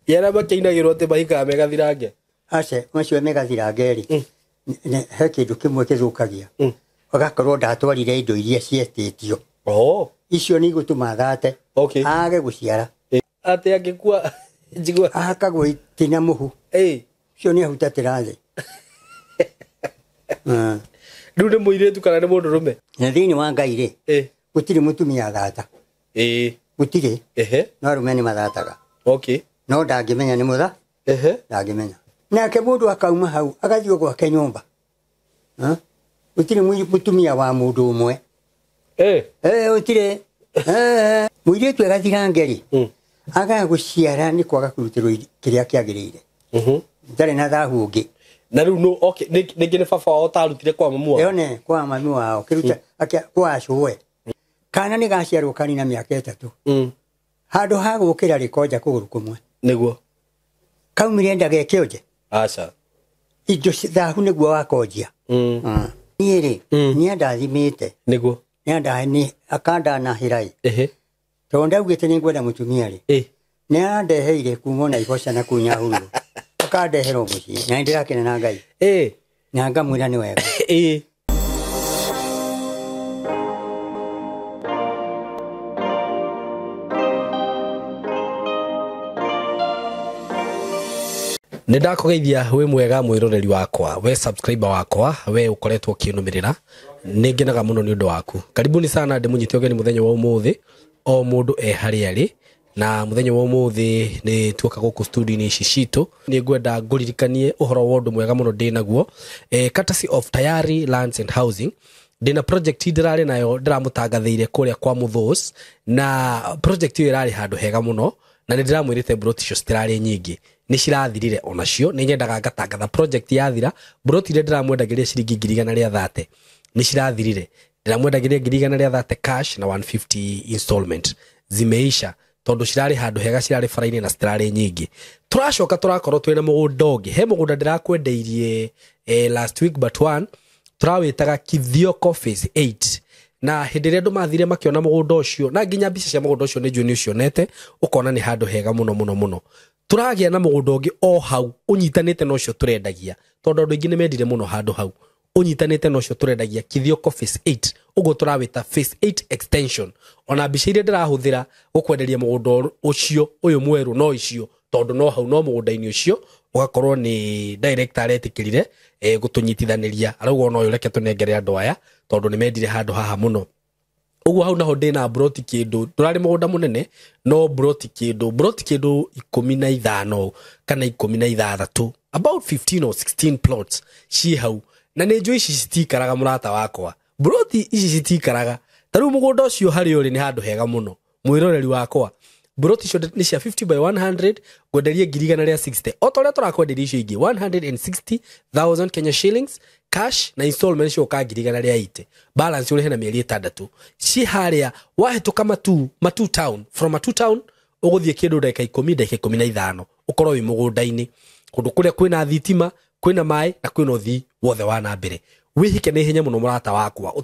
Yara makiinagirwo te bahika megathirange. Ace macio megathirange ri. Ne he kindu kimwe kithukagia. Agakorwo ndatwarire indo iria cietĩtio. Icio ni gutuma thate. Age guciara. Ate agikua njigua. Akagwo itina muhu. Cio ni ahutatira thi. Riu ni muiretu kana ni mundu rume? Na thiini wa Ngai ri. Gutiri mutumia thata. Gutiri. No rume ni mathataga. No ndangimenya ni mutha. Ndangimenya. Nake mundu akauma hau agathio gwake nyumba. Gutiri mutumia wa mundu umwe. Gutiri. Muiretu agathirange ri. Aga guciara ni kwaga kurutirwo kiria kiagirire. Ndari na thahu ungi. Na riu no ningi ni baba wao tarutire kwa mamu wao. Yone kwa mamu wao kiruta akia kwa cuwe. Kana ni gaciarwo kani na miaka 3. Handu ha gukira rikoja kuguru kumwe. Niguo. Kaumire ndage kioje. Aca. Ijo thahu niguo wakojia. Niere ni ndathimite. Niguo. Ni ndani akanda na hirai. Tonda ugite ni ngwenda mutumia ri. Ni andeheire kumo na igoca na kunya huru. Akandehero muci. Na ndirakena na Ngai. Na ngamwira ni wega. Nindakugeithia we mwega mwiroreri wakwa, we subscriber wakwa, we ukoretwo kinumirira. Ningenaga muno ni undu waku. Karibuni sana ndimunyite ogeni muthenya wa umuthi. O mundu haria ri. Na muthenya wa umuthi ni tuoka guku studio ni Shishito. Ni ngwenda nguririkanie uhoro wa undu mwega muno ndinaguo. Courtesy of Tayari Lands and Housing. Ndina project ndirari nayo ndiramutangathiire kuria kwa Muthos, na project iyo irari handu hega muno, na ndiramwirite broti cio citirari nyingi ni cirathirire onacio. Ni nyendaga ngatangatha project yathira. Broti ile ndiramwendagiria ciringi 130 ni cirathirire. Ndiramwendagiria 130 cash na 150 installment zimeisha tondu cirari handu hega, cirari faraini na citirari nyingi. Turacoka turakorwo twina mugunda ungi. He mugunda ndirakwendeirie last week but one turawitaga Kithioko phase 8. Na hindire andu mathire makiona mugunda ucio, na nginya mbica cia mugunda ucio ni njue ni ucionete, ukona ni handu hega muno muno muno. Turagia na mugunda ungi o hau unyitanite no ucio turendagia, tondu andu ingi ni mendire muno handu hau unyitanite no ucio turendagia Kithioko phase 8. Ugo turawita phase 8 extension. Ona mbica ire ndirahuthira gukwenderia mugunda ucio uyu mweru no icio, tondu no hau no mugunda-ini ucio ugakorwo ni director aretikirire gutunyitithaniria, arauga no yureke tunengere andu aya tondu ni mendire handu haha muno. Ugu hau naho ndina broti kindu turari mugunda munene, no broti kindu 15 kana 16, about 15 or 16 plots ci hau. Na ni njui ici citikaraga murata wakwa, broti ici citikaraga. Taru mugunda ucio hari uri ni handu hega muno mwiroreri wakwa. Broti cio ni cia 50 by 100 gwenderia 160. Otoria turakwenderia icio ingi 160,000 Kenya shillings cash na installment cio ka 180. Balance uri hena mieri 6. Ci haria wahituka matu town, from Matu town uguthie kindu ndeka 10 ndeka 15 ukorwo wi mugunda-ini kundu kuria kwina thitima, kwina mai na kwina uthii wothe wa na mbere. Wihike na ihenya muno murata wakwa,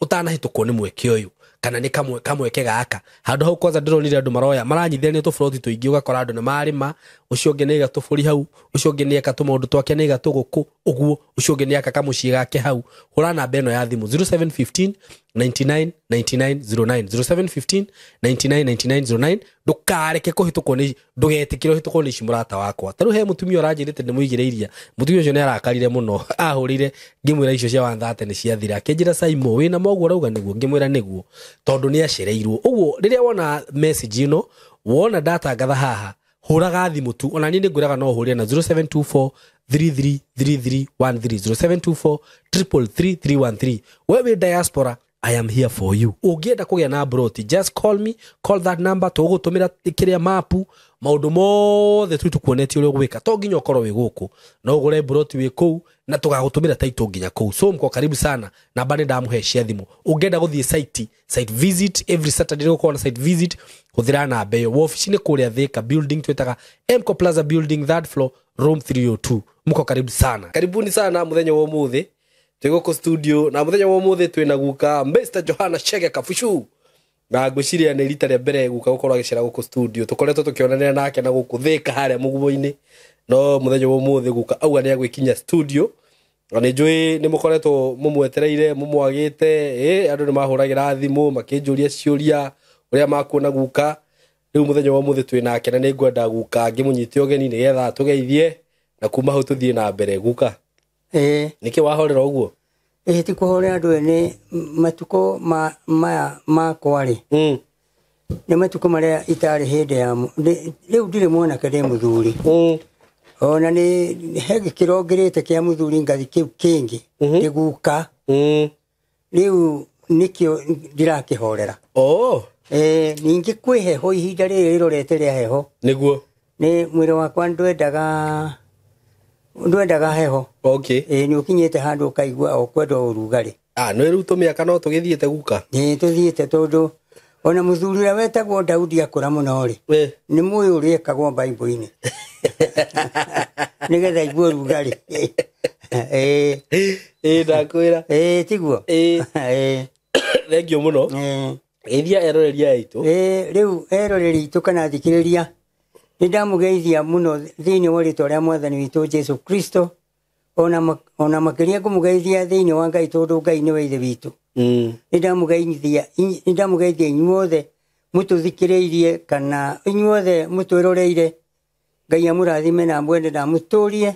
utana hitukwo ni mweke uyu kana ni kamweke gaka. Handu hau kwanza ndironire andu maroya maranyithania tufuroti tuingi, ugakora andu ni marima, ucio ungi ni gatufuri hau, ucio ungi ni aka tumundu twake ni gatuguku uguo, ucio ungi ni aka kamuci gake hau. Hura namba eno ya thimu 0715 99 99 09 0715 99 99 09. Ndukareke kuhitukwo ni ndugetikire hitukwo ni murata wakwa. Taru he mutumia uranjirite ni muigireiria, mutumia ucio ni arakarire muno, ahurire ngimwira icio cia 130 ni ciathira. Kinjira Saimo wina mogwo rauga niguo, ngimwira niguo tondu ni acereirwo. Uguo riria wona message ino, wona data ngatha haha, huraga thimu tu. Ona ni nguraga no huria na 0724 333313 0724 333313. Wewe diaspora, I am here for you. Ugienda kugia na broti, just call me, call that number, tugutumira kiria mapu, maundu mothe tukuonetio uri gwika. To nginya ukorwo wi guku, no ugure broti wi kuu na tugagutumira title nginya kuu. So mko karibu sana, na bani ndamuhe cia thimu. Ugienda guthie site visit every Saturday, uko na site visit kuthira na beyo. Wo office ni kuria Thika building, twetaga Mco Plaza building, third floor, room 302. Mko karibu sana. Karibuni sana muthenya wa umuthi. Tuko studio na muthenya wa umuthi twina guka Mr. Johana Chege Kafushu. na ngwiciria nä rita rĩa mbere guka gukorwo agicera guku studio tukoretwo tukionanira nake na guku thika haria mugumo-ini no muthenya wa umuthi guka auga ni agwikinya studio na nä njå nä må koretwo må mwetereire må mwagä te andå nä mahå ragä ra thimå makä njå ria ciå å rä a makuona guka rä u må thenya wa må thä twä nake na nä ngwenda guka ngä må nyite å geni nä getha tå geithie na kuma hau tå thiä na mbere guka nä kä wahorera å guo ti kå horera andå ene matukå maya makwa rä nä matukå marä a itarä hä ndä ya rä u ndirä mwanake ndä må thuri ona nä he gä kä rongerä te kä a må thuri ngathi kä u kä ngä ndä guka rä u nä kä o ndirakä horera ningä kwä heho ihinda rä rä rä rorete rä a heho nä guo nä mwä rä wakwa ndwendaga heho nä å kinyä te handå å kaigua o kwenda å rugarä nä rä u tå mä aka no tå gä thiä te guka tå thiä te tondå ona må thuri å rä a wetagwo Daudi akå ra må no rä nä må å rä ekagwo Bible-inä nä getha igue rugarä ndakwä ra tiguo thengio må no geithia eroreria aitå rä u eroreri itå kana thikä rä ria nä ndamå geithia må no thä inä wa rä twa rä a mwathani witå Jesu Kristo ona makä ria ngå må geithia thä inä wa Ngai tondå Ngai nä we ithe witå nä ndamå geithia inyuothe må tå thikä rä irie kana inyuothe må twä roreire Ngai amå rathime na mwende na må tå rie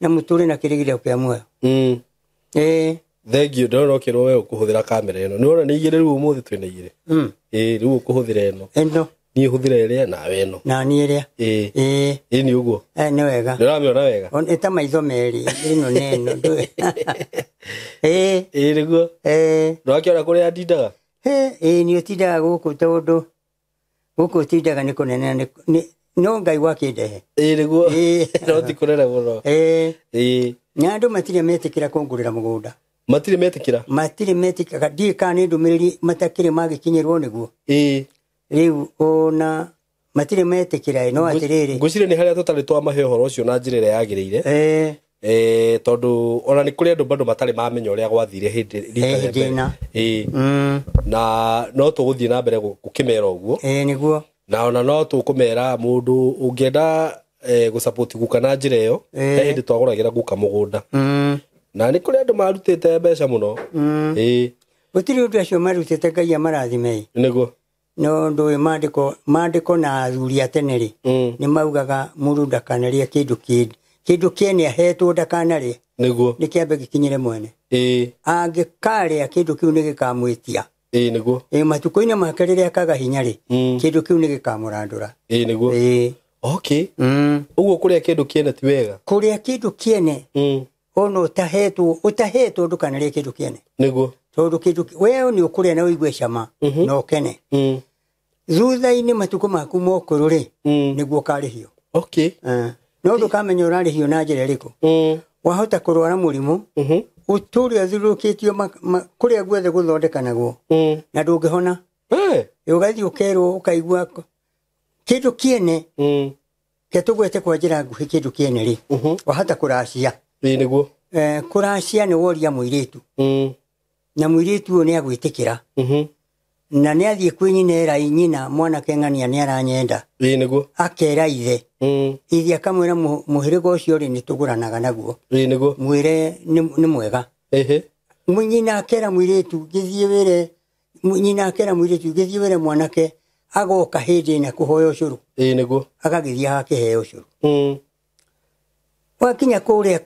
na må tå rä na kä rä gä rä kä muoyo thengio ndona å kä rwo we å kå hå thä ra kamera ä no nä ona nä igä rä rä u å må thä twä na igä rä rä u å kå hå thä ra ä no niä hå thä ra ä rä a nawe ä no naniä rä a nä å guo nä wega nä å ramä ona wega ä ta maitho merä ä no neno nä guo nä wakä ona kå rä a ndindaga nä å tindaga gå kå tondå gå kå tindaga nä kå nene no Ngai wakä ndehe nä guo no ti kå nene må no na andå matirä metä kä ra kå ngå rä ra må gå nda matirä metä kä ra matirä metä kä ra ndiä kana nä ndå mä rä ri matakä rä magä kinyä rwo nä guo rä u ona matirä metä kä ra no atä rä rä ngå cirä nä harä a tå tarä twamahe å horo å cio na njä ra ä rä a yagä rä ire tondå ona nä kå rä andå bandå matarä mamenya å rä a gwathire hä na no tå gå thiä na mbere gå kä mera å guo nä guo na ona no tå kå mera må ndå å ngä enda gå support guka na njä ra ä yo he hä ndä twagå ragä ra guka må gå nda na nä kå rä andå marutä te mbeca må no gå tirä å ndå acio marutä te Ngai amarathime nä guo no ndå ä mandä ko na athuri a tene rä nä maugaga må ndå ndakanarä kä ndå kene ahetwo ndakanarä nä guo nä kä ambe gä kinyä re mwene angä karä a kä ndå kä u nä gä kamwä tia nä guo matukå-inä make rä rä a kaga hinya rä kä ndå kä u nä gä kamå randå ra nä guo å guo kå rä a kä ndå kiene ti wega kå rä a kä ndå kiene ona å tahetwo ndå kanarä kä ndå kiene nä guo tondå kä ndå we nä å kå rä a na å igue cama na å kene thutha-inä matukå maku mokå rå rä nä guo karä hio no ndå kamenya å rarä hio na njä ra ä rä kå wahota kå rwara må rimå å tå rä a thurå kä tio kå rä a guothe gå thondeka naguo na ndå ngä hona å gathiä å kerwo å kaigua kä ndå kiene ke tå gwete kwa njä ra nguhä kä ndå kiene rä wahota kå racia nä guo kå racia nä woria må irä tu na må irä tu å nä agwä tä kä ra na nä athiä kwä nyina nyina mwanake ng'ania nä aranyenda nä guo akera ithe ithe akamwä ra må hä rä ga å cio rä nä tå gå ranaga naguo nä guo mwä re nä mwega nyina akera må irä tu gä thiä wä re nyina akera må irä tu gä thiä wä re mwanake agoka hä ndä na kå hoya å cå rå nä guo agagä thiä agakä heo å cå rå wakinya kå rä a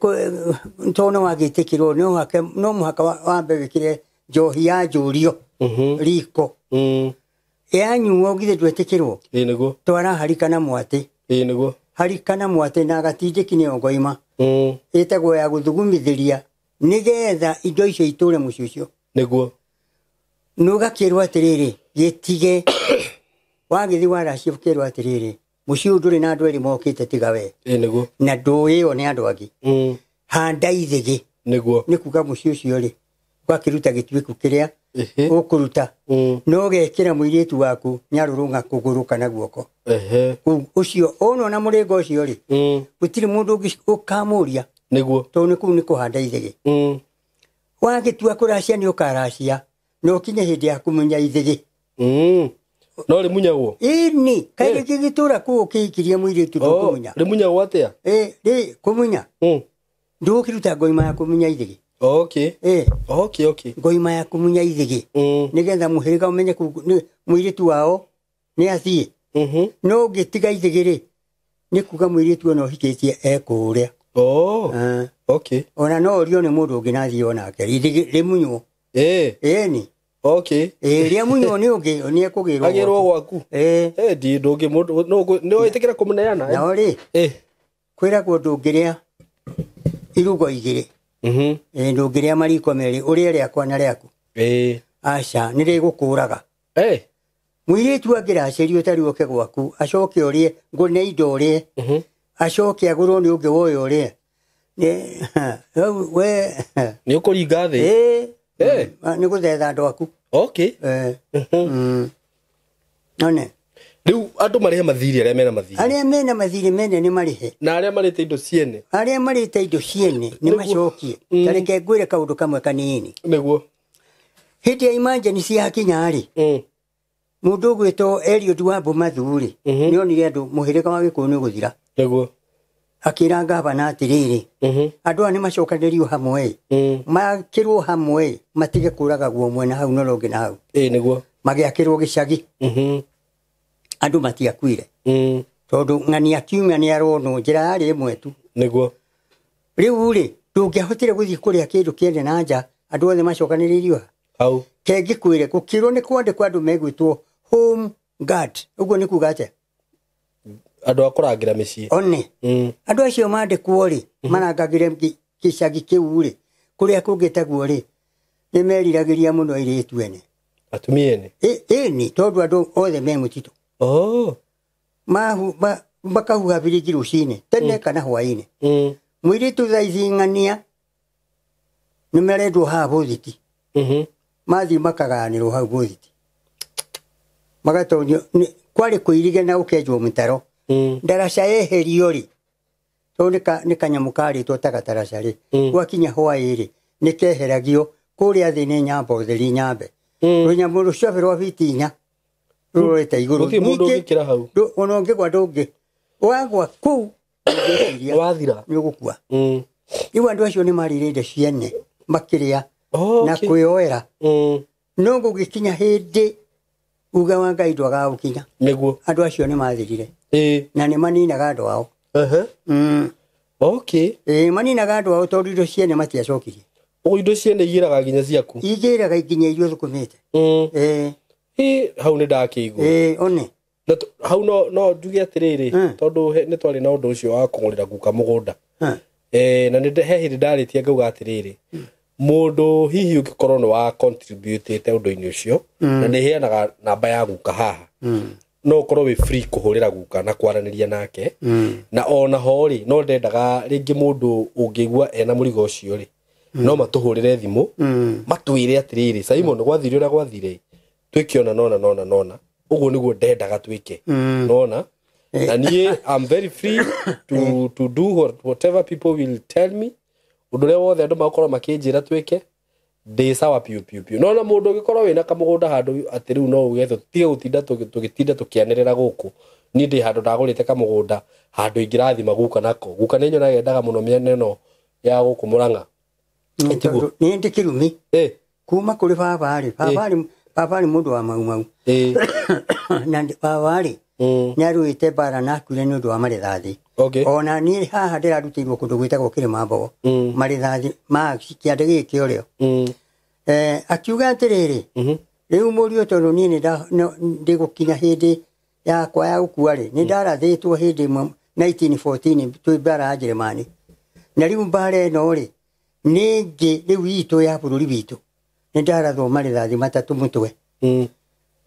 to no wagä tä kä rwo no må haka wambe wä kä re njohi ya njå rio riko yanyuo githe ndwetä kä rwo nä guo twara harikana mwate nä guo harikana mwate na gatindä ki nä ongoima ä tagwo ya gå thugumithä ria nä getha indo icio itå re må ciä å cio nä guo no gakä rwo atä rä rä gä tige wagä thiä waracio kä rwo atä rä rä må ciä å ndå rä na andå erä mokä te tiga we nä guo na ndå ä o nä andå angä handa ithä nä guo nä kuga må ciä å cio rä ugakä ruta gä tuä ku kä rä a å kå ruta no gekä ra må irä tu waku nyarå rå nga kå gå rå kana guoko å cio ona na må rä ngo å cio rä gå tirä må ndå å kamå ria nä guo tondå nä kå u nä kå handa ithä wagä tua kå racia nä å karacia no kinye hä ndä ya kå menya ithä No rimunyagwo ini kaire kigitura ku kikirie mwiri tu kumunya rimunyagwo atia ri kumunya ndukiruta ngoima ya kumunya ithigi okay okay ngoima ya kumunya ithigi nigetha muhiriga umenye mwiri tu wao ni athie no gitiga ithigi ri ni kuga mwiri tu no hikitie ekuria okay ona no rio ni mundu unginathie ona ke ithigi rimunywo ni okay ria munyo ni ungi ni ekugirwo agirwo gwaku ndi ndungi mundu no itikira kumuneana na ri kwira ko ndungiria irugo igire ndungiria mariko meri uria ria kwa na riaku aca ni rigukuraga mwiri tu agira cerio tari oke gwaku acoke urie ngone indo urie acoke agurwo ni ungi woyo urie we ni ukuringa thi ni guthetha ndwaku okay none riu andu marihe mathiri aria mena mathiri mene ni marihe na aria marite indo ciene ni macokie tareke ngwire kaundu kamwe kanini niguo hindi ya imagine cia kinyari mundu gwito Eliud Wambu Mathuri ni onire andu muhirika wa Gikuyu ni guthira niguo akira ngavana atiriri andu ani macokanirio hamwe makirwo hamwe matige kuraga guo mwena hau no rongi na hau niguo magiakirwo gicagi andu matiakwire tondu ng'ani akiumia ni arono njira ari imwe tu niguo riu ri ndungihotire guthii kuria kindu kiende na nja andu othe macokaniririo hau kengi kwire gukirwo ni kwandikwa andu megwitwo home guard uguo ni kuga atia andu akurangira micii one andu acio mandikwo ri marangagire gicagi kiu ri kuria kungitaguo ri ni meriragiria muno iritu ene atumiene ni tondu andu othe me mutitu makahuha birigi rucini tene kana hwaini mwiritu thaithi ng'ania ni merendwo haha bothiti mathi makaganirwo hau bothiti magatonio kwari kuirige na ukenjwo mitaro ndaraca eherio ri tondu ni kanyamu karitwo tagataraca ri gwakinya hwairi ni keheragio kuria thi ni nyamba utheri nyambe runyamu rucio rwa fitinya rurete iguru mundu ngikira hau ono ngigwa ndungi wagwa ku wathira ni ugukua iu andu acio ni maririnde ciene makiria na kwioera no gugikinya hindi uga wa Ngai ndwaga gukinya niguo andu acio ni mathirire na ni maninaga andu ao okay maninaga andu ao tondu indo ciene matiacokirie indo ciene igiraga nginya ciaku igiraga nginya irio thukumite hau ni ndakigwo one hau no nduge atiriri tondu ni twari na undu ucio wa kungurira guka mugunda na ni he hindi ndaritie ngauga atiriri mundu hihi ugikorwo ni wa contribute undu-ini ucio na ni heanaga namba ya guka haha no ukorwo wi free kuhurira guka na kwaraniria nake na ona ho ri no ndendaga ringi mundu ungigwa ena murigo ucio ri no matuhurire thimu matwire atiriri Simon gwathire uria gwathire twikiona nona uguo niguo ndendaga twike nona na nie I'm very free to do whatever people will tell me udure wothe andu makorwo makinjira twike ndi sawa piu nona mundu ugikorwo wina kamugunda handu atiru no ugetho tige gutinda tugitinda tukianirira guku ni ndi handu ndagurite kamugunda handu ingirathi maguka nako guka nenyo na yendaga muno miene no ya guku Murang'a ni ndi kirumi kuma kuri baba ni mundu wa mau na baba ni aruite bara na kure ni undu wa marithathi ona ni haha ndirarutirwo kundu gwitagwo Kirima Mbogo marithathi ma kiande giki urio akiuga atiriri riu murio tondu ni ndi gukinya hindi yakwa ya gukua ri ni ndarathitwo hindi 1914 twi bara ya Jeremani na riu mbare no ri ningi riu itu ya bururi bitu ni ndarathwo marithathi matatu mutwe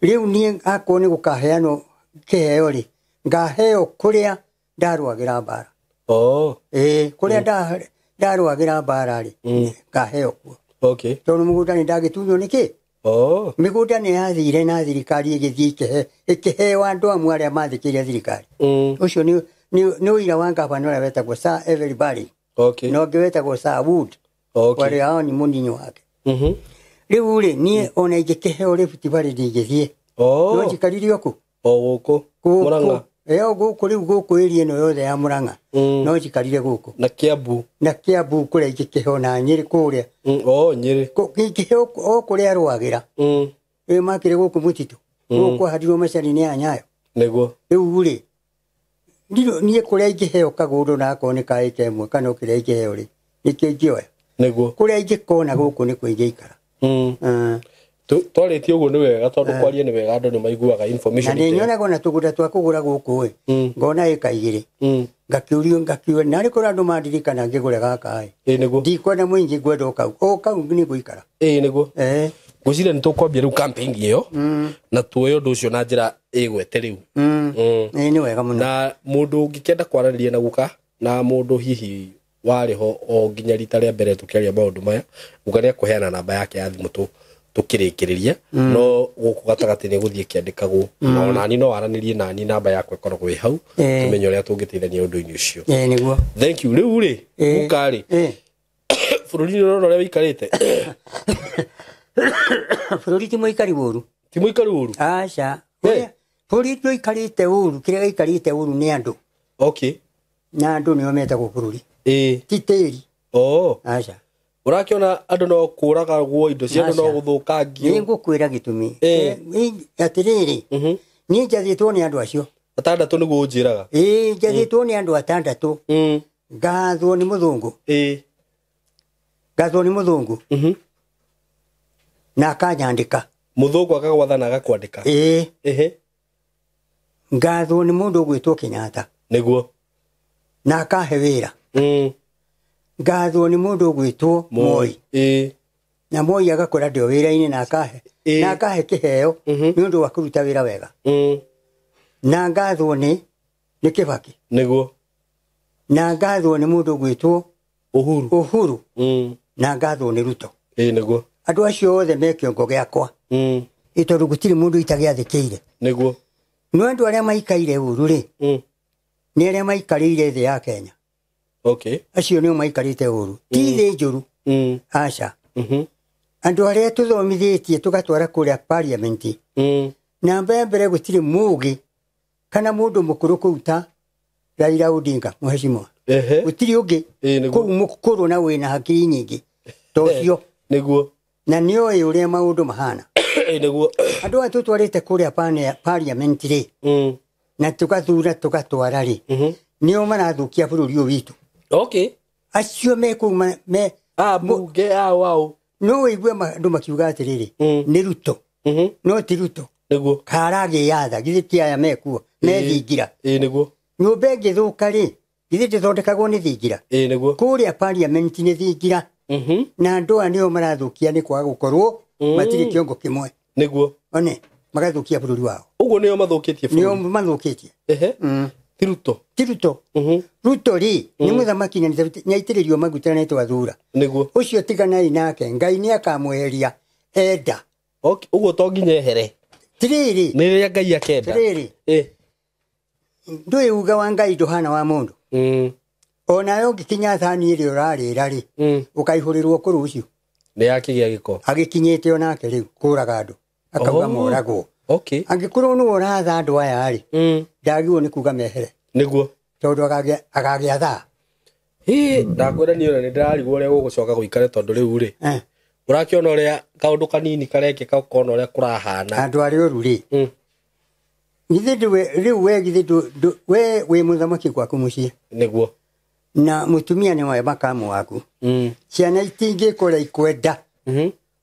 riu ni akwo ni gukaheano kiheo ri ngaheo kuria ndarwagira bara kuria ndarwagira bara ri ngaheo kuo tondu mugunda ni ndagitunyo niki migunda ni yathire na thirikari igithii ikiheo andu amwe aria mathikiria thirikari ucio ni uira wa ngavana uria wetagwo Sir Everybody no ngewetagwo Sir Wood wari ao ni muninyo wake riu ri ni ona igikiheo ributi bari ndigithie no njikarire oku guku Murang'a guku riu guku area ino yothe ya Murang'a no njikarire guku na Kiambu kuria ingĩkĩhe na Nyeri kuria Nyeri ingĩkĩhe o kuria rwagira makire guku mutitu guku hadirwo macani-inĩ ya Nyayo niguo riu ri niĩ kuria ingĩheo kagundu na akorwo nĩ ka ĩka ĩmwe kana kuria ingĩheo ri nikĩo ingĩoya niguo kuria ingĩkona guku nĩkuo ingĩikara twarĩtie ũguo nĩ wega tondũ kwaria nĩ wega andũ nĩ maiguaga information na nĩ nyonaga na tũgũnda twa kũgũra gũkũ ngona ĩka igĩrĩ ngakiurio na arĩ kũrĩa andũ mandirikana ngĩgũre gaka nĩguo ndikwenda mũingĩ ngwenda o kau nĩ gũikara nĩguo ngwĩciria nĩ tũkwambia rĩu campaign ĩyo na tuoye ũndũ ũcio na njĩra ĩgwete rĩu nĩ wega mũno na mũndũ ũngĩkenda kwaranĩria na guka na mũndũ hihi warĩ ho o nginya rita rĩa mbere tũkĩaria maũndũ maya guka nĩ akũheana namba yake ya thimũ tukirikiriria no guku gatagati ni guthie kiandikagwo no nani no aranĩrie nani namba yakwa ikoragwo i hau tumenye uria tungiteithania undu-ini ucio niguo thank you riu ri gukari bururi no no wikarite bururi ti muikari wuru aca bururi tu ikarite wuru kiria gikarite wuru ni andu na andu nio metagwo bururi ti tĩri aca urakiona andu no kuragagwo indo cia andu no guthukangio ni ngukwira gitumi atiriri ni njathitwo ni andu acio atandatu niguo unjiraga njathitwo ni andu atandatu ngathwo ni muthungu na akanyandika muthungu akagwathana agakwandika ngathwo ni mundu ugwitwo Kenyatta niguo na akahe wira ngathwo ni mundu ugwitwo Moi na Moi agakora ndio wira-ini na akahe kiheo ni undu wa kuruta wira wega na ngathwo ni Kibaki niguo na ngathwo ni mundu ugwitwo Uhuru na ngathwo ni Ruto niguo andu acio othe me kiongo giakwa itondu gutiri mundu itagiathikiire niguo no andu aria maikaire uru ri ni aria maikarire thĩ ya Kenya acio nĩo maikarĩte ũru ti thĩ njũru aca andũ arĩa tũthomithĩtie tũgatwara kũrĩa parliament namba ya mbere gũtirĩ mũũgĩ kana mũndũ mũkũrũ kũu ta Raila Odinga mheshimiwa gũtirĩ ũngĩ kũu mũkũrũ na wĩna hakiri nyingĩ tocio nĩguo na nĩoĩ ũrĩa maũndũ mahana nĩguo andũ aya tũtwarĩte kũrĩa parliament rĩ na tũgathura tũgatwara rĩ nĩo marathukia bũrũri ũyũ witũ acio me kũu mbunge wao no wĩigue andũ makiuga atĩrĩrĩ nĩ Ruto no ti Ruto nĩguo karagĩyatha githĩ ti aya mekuo methingira nĩguo nyũmba ĩngĩthũka rĩ githĩ ndĩthondekagwo nĩ thingira nĩguo kũrĩa parliament nĩ thingira na andũ aya nĩo marathukia nĩ kwaga gũkorwo matirĩ kĩongo kĩmwe nĩguo one magathukia bũrũri wao ũguo nĩo mathũkĩtie bũrũri nĩo mathũkĩtie ti Ruto Ruto ri nĩ mũthamaki nyaitĩrĩrio maguta na twathura nĩguo ũcio tiganai nake Ngai nĩ akamweheria enda ũguo to nginya ehere tirĩrĩ nĩ rĩrĩa Ngai akenda tirĩrĩ ndũĩ uga wa Ngai ndũhana wa mũndũ onawe ũngĩkinya thani ĩrĩa ũrarĩra rĩ ũkaihũrĩrwo kũrũ ũcio nĩ yakĩgĩa gĩko agĩkinyĩte onake rĩu kũraga andũ akauga moragwo angĩkorwo nĩwe ũratha andũ aya rĩ ndagĩrĩirwo nĩ kuga mehere nĩguo tondũ agagĩatha ndakwĩra niĩ ona nĩ ndĩrarigwo ũrĩa gũgũcoka gũikare tondũ rĩu rĩ ũrakĩona ũrĩa kaũndũ kanini karekĩka ũkona ũrĩa kũrahana andũ arĩa ũru rĩ githĩ rĩu we githĩ we wĩ mũthamaki gwaku mũciĩ nĩguo na mũtumia nĩ we makamu waku ciana itingĩkũrĩa ikwenda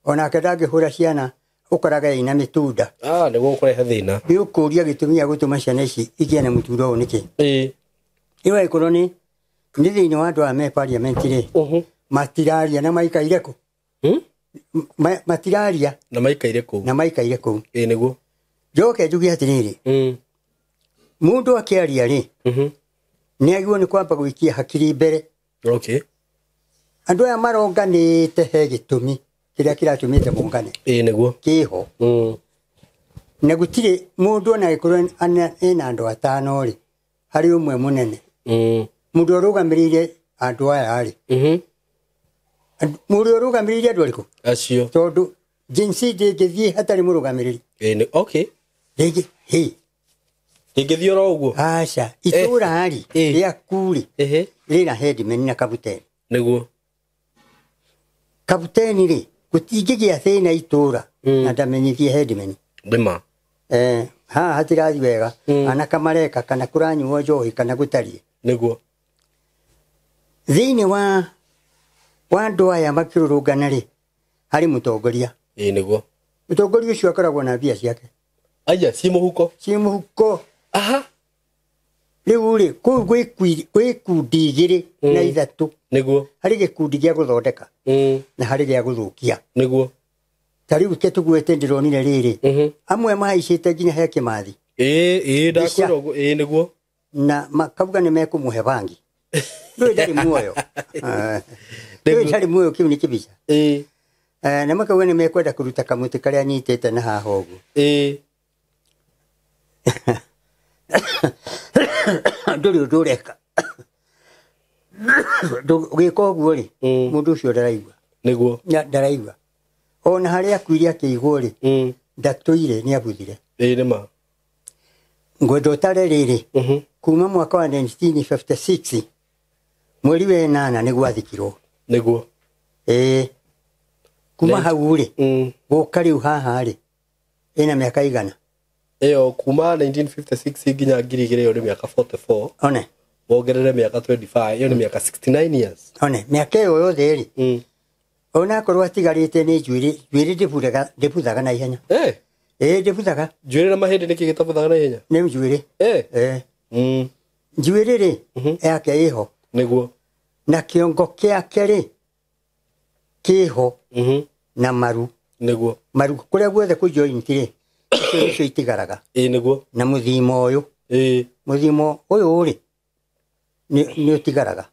onake ndangĩhũra ciana ũkoraga ina mĩtunda nĩguo ũkũrehe thĩna nĩ ũkũria gĩtumia gũtũma ciana ici igĩe na mũtunda ũyũ nĩkĩ ĩwe ĩkorwo nĩ thĩinĩ wa andũ aya me parliament rĩ matiraria na maikaire kũ matiraria na maikaire kũu nĩguo njoke njuge atĩrĩrĩ mũndũ akĩaria rĩ nĩ agĩrĩirwo nĩ kwamba gũikia hakiri mbere andũ aya maronganĩte he gĩtũmi kĩrĩa kĩratũmĩte mongane nĩguo kĩho na gũtirĩ mũndũ ona agĩkorwo ena andũ atano rĩ harĩ ũmwe mũnene mũndũ ũrũgamĩrĩire andũ aya rĩ mũndũ ũrũgamĩrĩire andũ arĩkũ acio tondũ jinsi ndĩngĩthiĩ hatarĩ mũrũgamĩrĩri Rĩngĩ ingĩthiĩ oro ũguo aca itũra rĩ rĩa kuri rĩna headman na kaputeni nĩguo kaputeni rĩ gũtingĩgĩa thĩna itũra na ndamenyithie headman ndĩma haha hatirathi wega anaka mareka kana kũranyuo njohi kana gũtariĩ nĩguo thĩinĩ wa andũ aya makĩrũrũngana rĩ harĩ mũtongoria nĩguo mũtongoria ũcio akoragwo na mbia ciake aya ciĩ mũhuko aha rĩu rĩ kũu gwĩ ikundi igĩrĩ na ithatũ nĩguo harĩ gĩkundi gĩa gũthondeka na harĩ gĩa gũthũkia nĩguo ta rĩu ketũguĩte ndĩronire rĩrĩ amwe mahaicĩte nginya he Kĩmathi ndakwĩra ũguo nĩguo na makauga nĩ mekũmũhe bangi ndũĩ ndarĩ muoyo ndũĩ ndarĩ muoyo kĩu nĩ kĩbica na makauga nĩ mekwenda kũruta kamũtĩ karĩa anyitĩte na haha ũguo ndũrĩ ũndũ ũreka ũgĩka ũguo rĩ mũndũ ũcio ndaraigua nĩguo ndaraigua ona harĩa akuire akĩigwo rĩ ndatũire nĩ abuthire nĩma ngwenda ũtare rĩrĩ kuma mwaka wa 1956 mweri wa 8 nĩguo athikirwo nĩguo kuma hau rĩ gũka rĩu haha rĩ ĩna mĩaka igana ĩyo kuma 1956 nginya ngiri igĩrĩ ĩyo nĩ mĩaka 44 one wongerere mĩaka 25 ĩyo nĩ mĩaka 69 years one mĩaka ĩyo yothe rĩ ona akorwo atigarĩte nĩ njuĩrĩ ndĩbuthaga na ihenya ndĩbuthaga njuĩrĩ na mahĩndĩ nĩkĩ gĩtabuthaga na ihenya nĩ njuĩrĩ njuĩrĩ rĩ yake ĩho nĩguo na kĩongo kĩake rĩ kĩho na maru nĩguo maru kũrĩa guothe kũ joint rĩ icio itigaraga nĩguo na mũthimo ũyũ mũthimo ũyũ rĩ nĩ ũtigaraga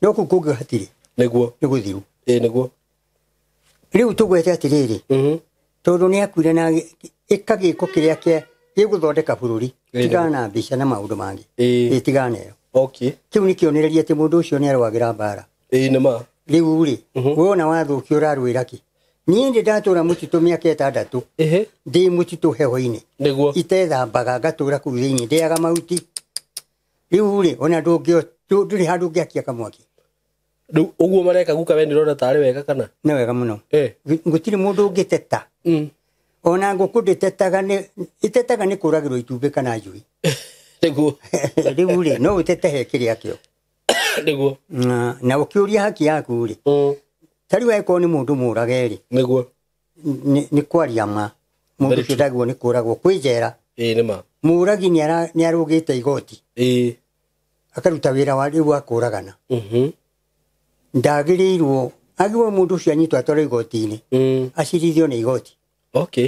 no kũu kũngĩ hatirĩ nĩguo nĩ gũthiru nĩguo rĩu tũgwete atĩrĩrĩ tondũ nĩ akuire na ĩkagĩko kĩrĩa gĩgũthondeka bũrũri tigana na mbica na maũndũ mangĩ ĩtigana ĩyo kĩu nĩ kĩonereria atĩ mũndũ ũcio nĩ arũagĩra mbara nĩma rĩu rĩ wona wathũkia ũrarũĩra kĩ niĩ ndĩ ndatũra mũtitũ mĩaka 6 ndĩ mũtitũ heho-inĩ ithethambaga ngatũra kũu thĩinĩ ndĩaga mahuti rĩu rĩ ona ndũrĩ handũ ũngĩakia kamwaki rĩu ũguo mareka guka we nĩrona tarĩ wega kana nĩ wega mũno gũtirĩ mũndũ ũngĩteta ona ngũkũ ndĩtetaga nĩ kũragĩrwo itumbĩ kana njui nĩguo rĩu rĩ no ũtete he kĩrĩa kĩo nĩguo na ũkĩũria haki yaku rĩ tarĩu aĩkorwo nĩ mũndũ mũrage rĩ nĩguo nĩ kwaria ma mũndũ ũcio ndagĩrĩirwo nĩ kũragwo kwĩ njera nĩma mũragi nĩ arũgĩte igoti akaruta wĩra wa rĩu wa kũragana ndagĩrĩirwo agĩrwo mũndũ ũcio anyitwo atwarwo igoti-inĩ acirithio nĩ igoti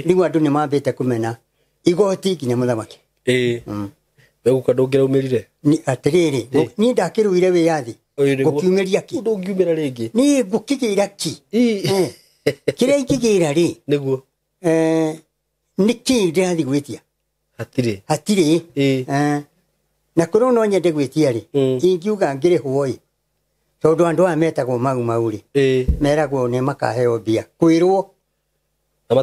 rĩu andũ nĩ mambĩte kũmena igoti nginya mũthamaki wegũka ndũngĩraumĩrire atĩrĩrĩ niĩ ndakĩrũire wĩyathi gũkiumĩria ki ndũngiumĩra rĩngĩ niĩ ngũkĩgĩra ki kĩrĩa ingĩgĩra rĩ nĩguo nĩ kĩ ndĩrathi gwĩtia hatirĩ na kũrwo no nyende gwĩtia rĩ ingiuga ngĩrĩhwo ĩ tondũ andũ aya metagwo mau rĩ meragwo nĩ makaheo mbia kwĩrwo na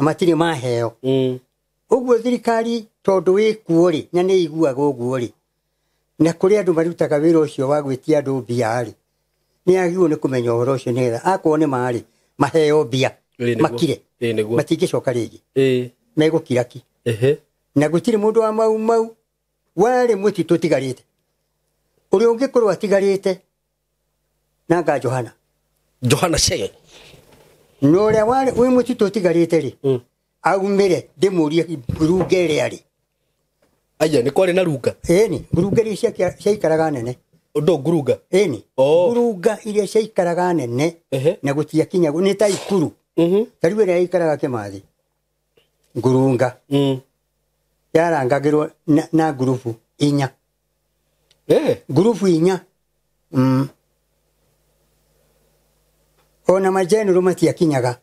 matirĩ maheo ũguo thirikari tondũ wĩkuo rĩ na nĩ iguaga ũguo rĩ na kũrĩ andũ marutaga wĩra ũcio wa gwĩtia andũ mbia rĩ nĩ agĩrĩirwo nĩ kũmenya ũhoro ũcio nĩgetha akorwo nĩ marĩ maheo mbia makire matingĩcoka rĩngĩ megũkira ki na gũtirĩ mũndũ wa mau warĩ mũtitũ ũtigarĩte ũrĩa ũngĩkorwo atigarĩte nanga Johana Chege no ũrĩa warĩ wĩ mũtitũ ũtigarĩte rĩ aumĩre ndĩmũrie ngurunga ĩrĩa rĩ aya nĩ kwarĩ na runga ĩni ngurunga iria ciaikaraga nene ũndũ ngurunga ĩni ngurunga iria ciaikaraga nene na gũtiakinya nĩ ta ikuru ta rĩu ĩrĩa yaikaraga Kĩmathi ngurunga yarangagĩrwo na ngurubu 4 ngurubu 4 ona majenero matiakinyaga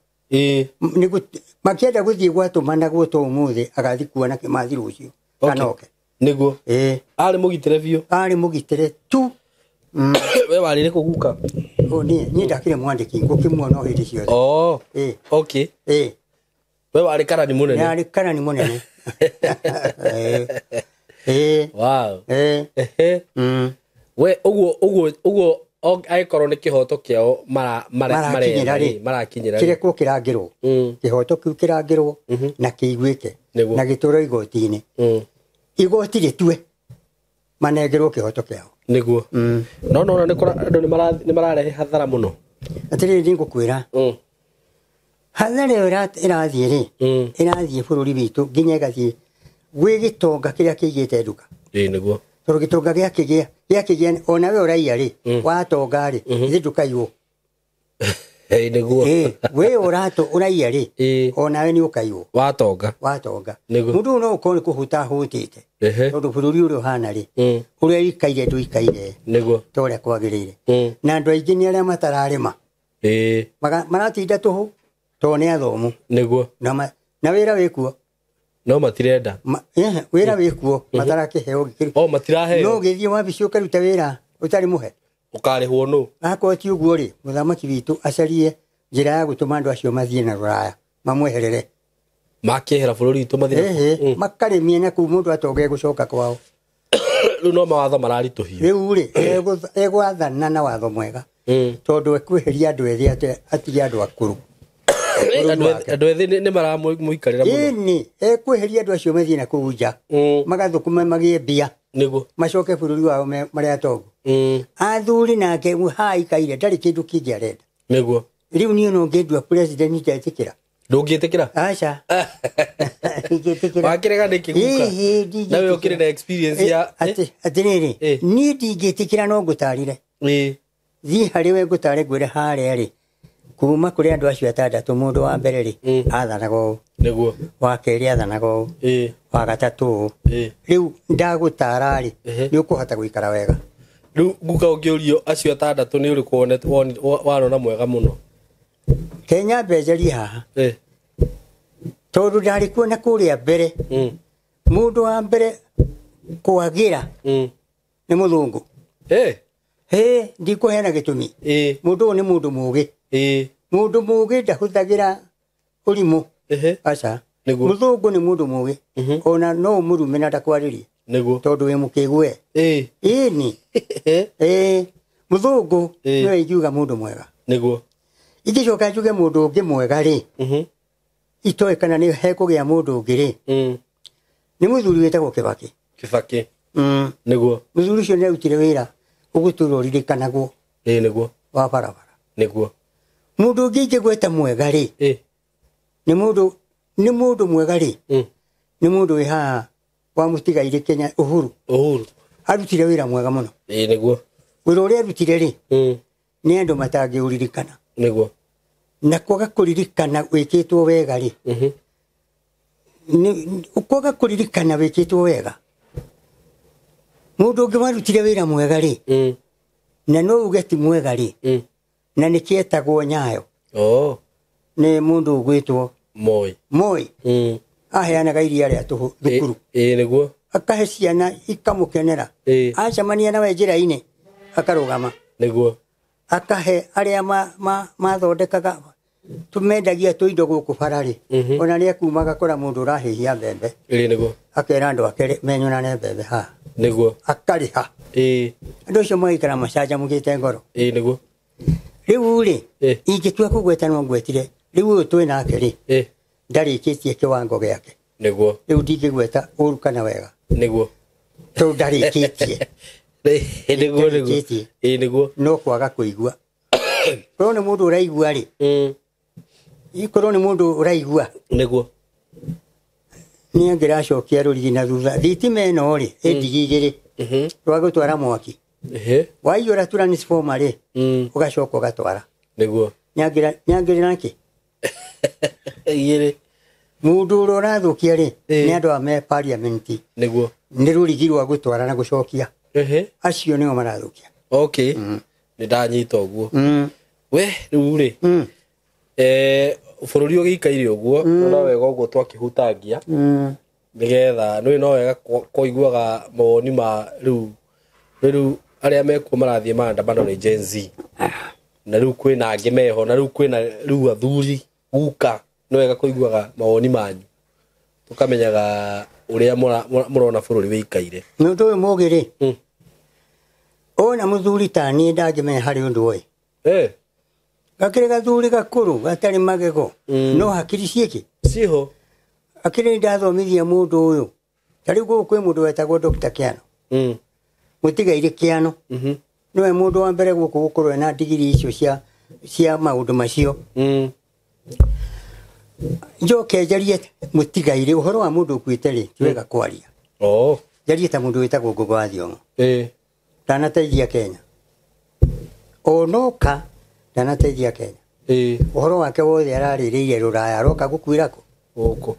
makĩenda gũthiĩ gwatũmana gwotwo ũmũthĩ agathi kuona Kĩmathi rũciũ kanoke nĩguo arĩ mũgitĩre biũ arĩ mũgitĩre tu we warĩrĩ kũguka niĩ ndakĩrĩ mwandĩki ngũkĩmuona o hĩndĩ ciothe we wari karani munene yari karani munene wow we uguo aikorwo ni kihoto kiao marakinyira kire ko kirangirwo kihoto kiu kirangirwo na kiiguike na gituro igoti-ini igoti ritue manengerwo kihoto kiao niguo no ni kora andu ni mararehe hathara muno atiri ndingukwira hathara irathie ri irathie bururi witu nginya igathie gwi gitonga kiria kiigite nduka niguo toro gitonga giakigia ona we uraia ri watonga ri nduka iwo niguo we urato uraia ri ona we ni ukaiwo watonga mundu no ukone kuhuta hutite tondu bururi uri hana ri uria ikaire ndu ikaire niguo tore kwagirire na andu aingi ni aria matararima maratinda tuhu to ni athomu niguo na wira wikuo no matirenda wira wikuo matarakiheo matiraheo no githie wabici ukaruta wira utari muhe ukarihwo no akwo ti uguo ri muthamaki witu acarie njira ya gutuma andu acio mathie na ruraya mamweherere makihera bururi witu mathie makarimie na ku mundu atoge gucoka kwao riu no mawatho mararituhio riu ri egwathana na watho mwega tondu ekweheria andu ethi atigi andu akuru andu ethi ni maramuikarira muno ni ekweheria andu acio mathie na kuu nja magathukuma magie mbia niguo macoke bururi wao maria atongu athuri nake haikaire ndari kindu kingi arenda niguo riu ni no ngindua president nitetikira ndungitikira acha wakirega ndikiguka na we ukire na experience ya atiriri ni ndingitikira no ngutarire thi hari we ngutare ngwire haria ri kuma kuri andu acio atandatu mundu wa mbere ri athanaga niguo wa keri athanaga wa gatatu riu ndagutara ri ni ukuhota guikara wega riu nguka ungiurio acio atandatu ni uri kuonete wanona mwega muno Kenya bezeri haha tondu ndari kuona kuria mbere mundu wa mbere kwagira ni muthungu ndikuheana gitumi mundu ni mundu mugi mundu mugi ndahuthagira urimu aca muthungu ni mundu mugi ona no murume na ndakwaririe niguo tondu wi mukigwe ni muthungu no ijuga mundu mwega niguo igicoka njuge mundu ungi mwega ri itoe kana ni hekugia mundu ungi ri ni muthuri wetagwo Kibaki niguo muthuri ucio ni arutire wira uguturo ririkanagwo niguo wa barabara niguo mundu ungi ingigweta mwega ri ni mundu mwega ri ni mundu wi haha wa mutigaire Kenya Uhuru arutire wira mwega muno niguo wira uria arutire ri ni andu matangiuririkana niguo na kwaga kuririkana wikitwo wega ri ni kwaga kuririkana wikitwo wega mundu ungi warutire wira mwega ri na no ugeti mwega ri na nikietagwo Nyayo ni mundu ugwitwo Moi aheanaga iria ria tuhu thukuru niguo akahe ciana ikamukenera acamania nawe njira-ini akarugama niguo akahe aria mathondekaga tumendagia tuindo guku barari ona ni akumaga kora mundu urahihia mbembe niguo akera andu akere menyonane mbembe ha niguo akariha andu acio magaikara macanja mugite ngoro niguo riu ri ingitua kugweta no ngwetire riu uyu twi nake ri ndarikitie kiwango giake niguo riu ndingigweta uru kana wega niguo to ndarikitie niguo no kwaga kuigua korwo ni mundu uraigua ri ikorwo ni mundu uraigua niguo ni angiracokia rurigi na thutha thitima ino ri indigigiri rwa gutwara mwaki waiyura transformer ri ugacoka ugatwara niguo nyangira naki mundu uria urathukia ri ni andu a me parliament niguo ni rurigi rwa gutwara na gucokia acio nio marathukia ni ndanyita uguo we riu ri bururi ugikaire uguo no wega uguo twakihutangia nigetha no wega kuiguaga mawoni ma riu aria mekuo marathie maandamano ni Gen Z na riu kwina angi meho na riu kwina riu athuri guka no wega kuiguaga mawoni manyu tukamenyaga uria murona bururi wikaire no to mogere ona muthuri tani ndagimenya hari undu oi gakire gathuri gakuru gatari magego no hakiri ciiki ciho akire ndathomithia mundu uyu tari kwi mundu wetagwo Dr. Kiano mutigaire Kiano no mundu wa mbere gukorwo na digiri icio cia maundu macio njoke jarie mutigaire uhoro wa mundu kwiteri tiwega kwaria jarie ta mundu wetagwo Ngugi wa Thiong'o ndanateithia Kenya onoka ndanateithia Kenya uhoro wake wothe ararĩrĩire rũraya aroka gukwira ku guku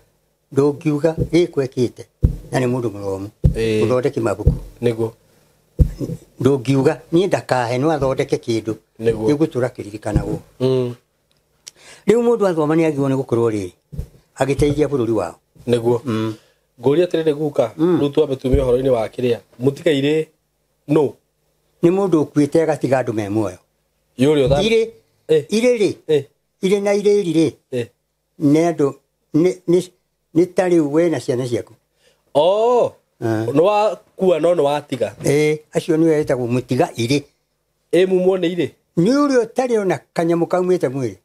ndũngiuga gĩkwekĩte na nĩ mũndũ mũromu ũthondeki mabuku nĩguo ndũngiuga niĩ ndakahe no athondeke kĩndũ nĩguo tũrakĩririkanagwo rĩu mũndũ athoma nĩ agĩrĩirwo nĩ gũkorwo rĩrĩ agĩteithia bũrũri wao nĩguo ngũria atĩrĩrĩ guka rĩu twambe tume ũhoro-inĩ wa kĩrĩa mũtigaire no nĩ mũndũ ũkuĩte agatiga andũ me muoyo irĩ irĩ na irĩri rĩ nĩ andũ nĩ tarĩ we na ciana ciaku nĩ wakua no nĩ watiga acio nĩwe wetagwo mũtiga irĩ mumwo nĩ irĩ nĩ ũrĩa ũtarĩ ona kanyamũ kaumĩte mwĩrĩ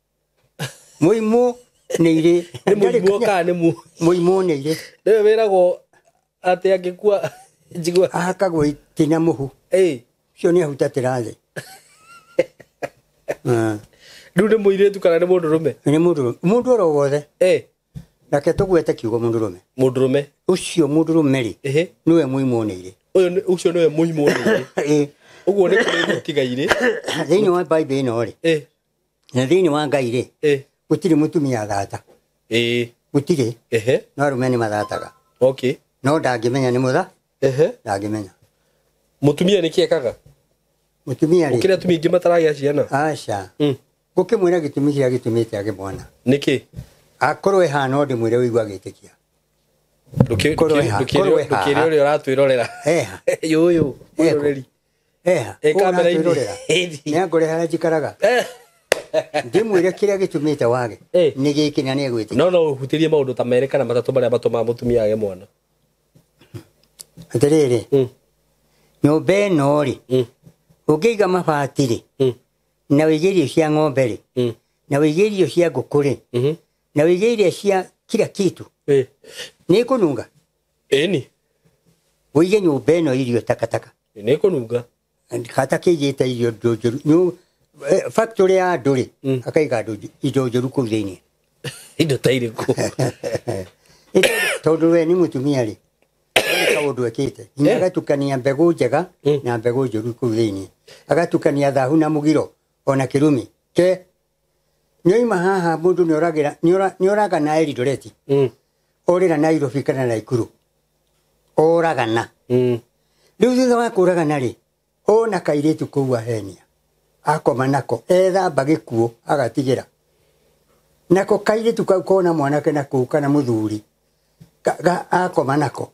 mũimũ nĩ irĩ mũimũ kana nĩ mũimũ nĩ irĩ nĩwe wĩragwo atĩ angĩkua njigua ahakagwo itina mũhu ũcio nĩ ahutatĩra thĩ rĩu nĩ mũirĩtu kana nĩ mũndũrũme nĩ mũndũ oro wothe nake tũgwete kiugo mũndũrũme ũcio mũndũrũme rĩ nĩwe mũimũ nĩ irĩ ũcio nĩwe mũimũ nĩ irĩ ũguo nĩ kũrĩ mũtigaire thĩinĩ wa Bible ĩno rĩ na thĩinĩ wa Ngai rĩ gũtirĩ mũtumia thata gũtirĩ no arũme nĩ mathataga no ndangĩmenya nĩ mũtha ndangĩmenya mũtumia nĩ kĩekaga mũtumia rĩ gũkĩrĩ atumia aingĩ mataragĩa ciana aca gũkĩmwĩra gĩtũmi kĩrĩa gĩtũmĩte agĩ mwana nĩkĩ akorwo ehana ũndũ mwĩre wĩigua agĩtĩkia ndũkĩrĩ ũrĩa ũratwĩrorera yũyũ mwĩroreri kamera-inĩ nĩ angũre harĩa njikaraga ndĩmwĩre kĩrĩa gĩtũmĩte wage nĩ gĩkĩ na nĩ egwĩtĩkia no ũhutĩrie maũndũ ta merĩ kana matatũ marĩa matũmaga mũtumia age mwana atĩrĩrĩ nyũmba ĩno rĩ ũngĩiga mabati rĩ na wĩige irio cia ng'ombe rĩ na wĩige irio cia ngũkũ rĩ na wĩige irio cia kila kitu nĩ ĩkũnunga ĩni wĩige nyũmba ĩno irio takataka nĩ ĩkũnunga hatakĩigĩte irio njũru factory ya andũ rĩ akaiga indo njũru kũu thĩinĩ indo ta irĩkũ tondũ we nĩ mũtumia rĩ kaũndũ ekĩte nginya agatukania mbegũ njega na mbegũ njũru kũu thĩinĩ agatukania thahu na mũgiro ona kĩrumi ke nĩoima haha mũndũ nĩ oraga na Eldoret orĩra Nairobi kana Naikuru oragana rĩu thutha wa kũragana rĩ ona kairĩtu kũu ahenia akoma nako ethamba gĩkuũ agatigĩra nako kairĩtu kau kona mwanake nakũu kana mũthuri akoma nako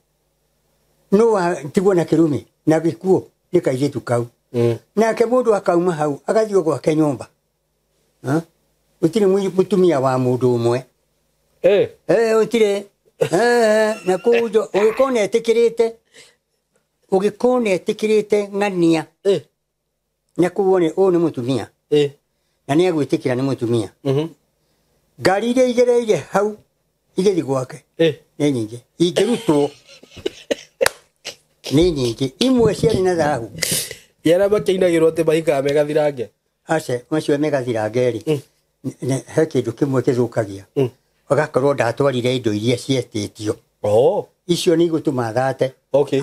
no tigwo na kĩrumi na gĩkuũ nĩ kairĩtu kau nake mũndũ akauma hau agathiĩ gwake nyũmba gũtirĩ mũtumia wa mũndũ ũmwe gũtirĩ na kũu ũgĩkorwo etĩkĩrĩte ng'ania na kũu ũyũ nĩ mũtumia na nĩ egwĩtĩkĩra nĩ mũtumia ngari iria igereire hau igĩthiĩ gwake nĩ nyingĩ ingĩrutwo nĩ nyingĩ imwe ciarĩ na thahu yara makĩinagĩrwo atĩ mahikaga megathirange ace macio megathirange rĩ he kĩndũ kĩmwe gĩthũkagia agakorwo ndatwarire indo iria cietĩtio icio nĩ igũtũma thate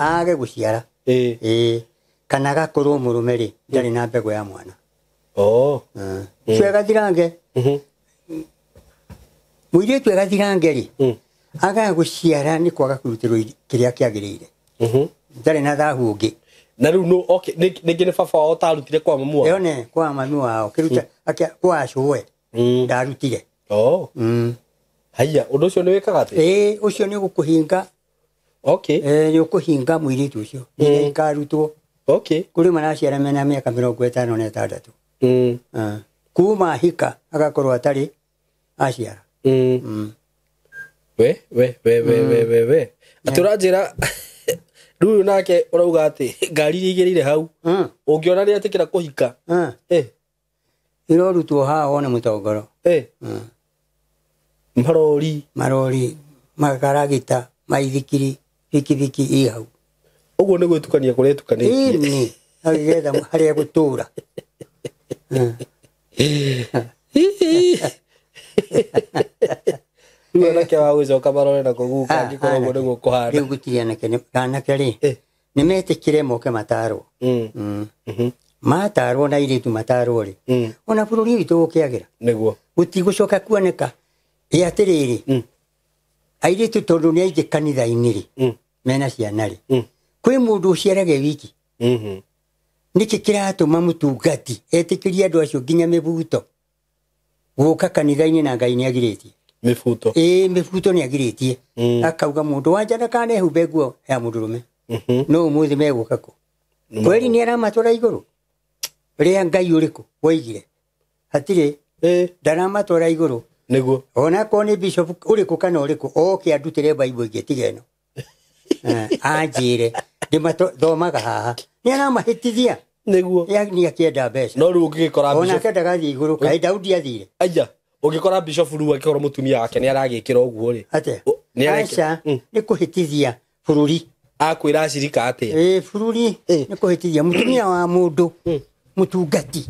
age gũciara kana agakorwo mũrũme rĩ ndarĩ na mbegũ ya mwana cio egathirange mũirĩtu egathirange rĩ agaga gũciara nĩ kwaga kũrutĩrwo kĩrĩa kĩagĩrĩire ndarĩ na thahu ũngĩ na rĩu nĩngĩ nĩ baba wao tarutire kwa mamu wao one kwa mami wao kĩruta kwa acũwe ndarutire haiya ũndũ ũcio nĩ wĩkaga atĩ ũcio nĩ gũkũhinga nĩ ũkũhinga mũirĩtu ũcio nĩ ikarutwo kũrĩ maraciara mena mĩaka 56 kuma hika agakorwo atarĩ aciara we aturanjira riu nake urauga ati ngari igirire hau ungiona ri atikira kuhika irorutwo haha wone mutongoro marori makaragita maithikiri bikibiki i hau uguo ni gwitukania kuretukania ni agetha haria gutura Riu anake wa gwicoka marore na kuguka angĩkorwo ũguo nĩguo kũhana riu gũtirĩ anake rĩ nĩmetikire moke matarwo matarwo na airĩtu matarwo rĩ ona bũrũri witũ gũkĩagĩra nĩguo gũtigũcoka kuoneka atĩrĩrĩ airĩtu tondũ nĩ aingĩ kanitha-inĩ rĩ mena ciana rĩ kwĩ mũndũ ũciarage wiki nĩkĩ kĩratũma mũtungati etĩkĩrie andũ acio nginya mĩbuto gũka kanitha-inĩ na Ngai nĩ agirĩtie mĩbuto mĩbuto nĩ agirĩtie akauga mũndũ wanja ndakanehumbe nguo ya mũndũrũme no ũmũthĩ megũka kũ kweri nĩ aramatwara igũrũ rĩa Ngai ũrĩkũ woigire hatirĩ ndaramatwara igũrũ nĩguo ona ko nĩ bishop ũrĩkũ kana ũrĩkũ oke andutĩre Bible ingĩ tiga ĩno anjĩre ndĩmathomaga haha nĩ aramahĩtithia nĩguo nĩ akĩenda mbeca no rĩu ũngĩgĩkora ona kendaga thiĩ igũrũ kaĩ Daudi athire aija ũngĩkora bishop rĩu akĩhora mũtumia wake nĩ aragĩkĩra ũguo rĩ aca nĩ kũhĩtithia bũrũri akwĩra acirika atĩa bũrũri nĩ kũhĩtithia mũtumia wa mũndũ mũtungati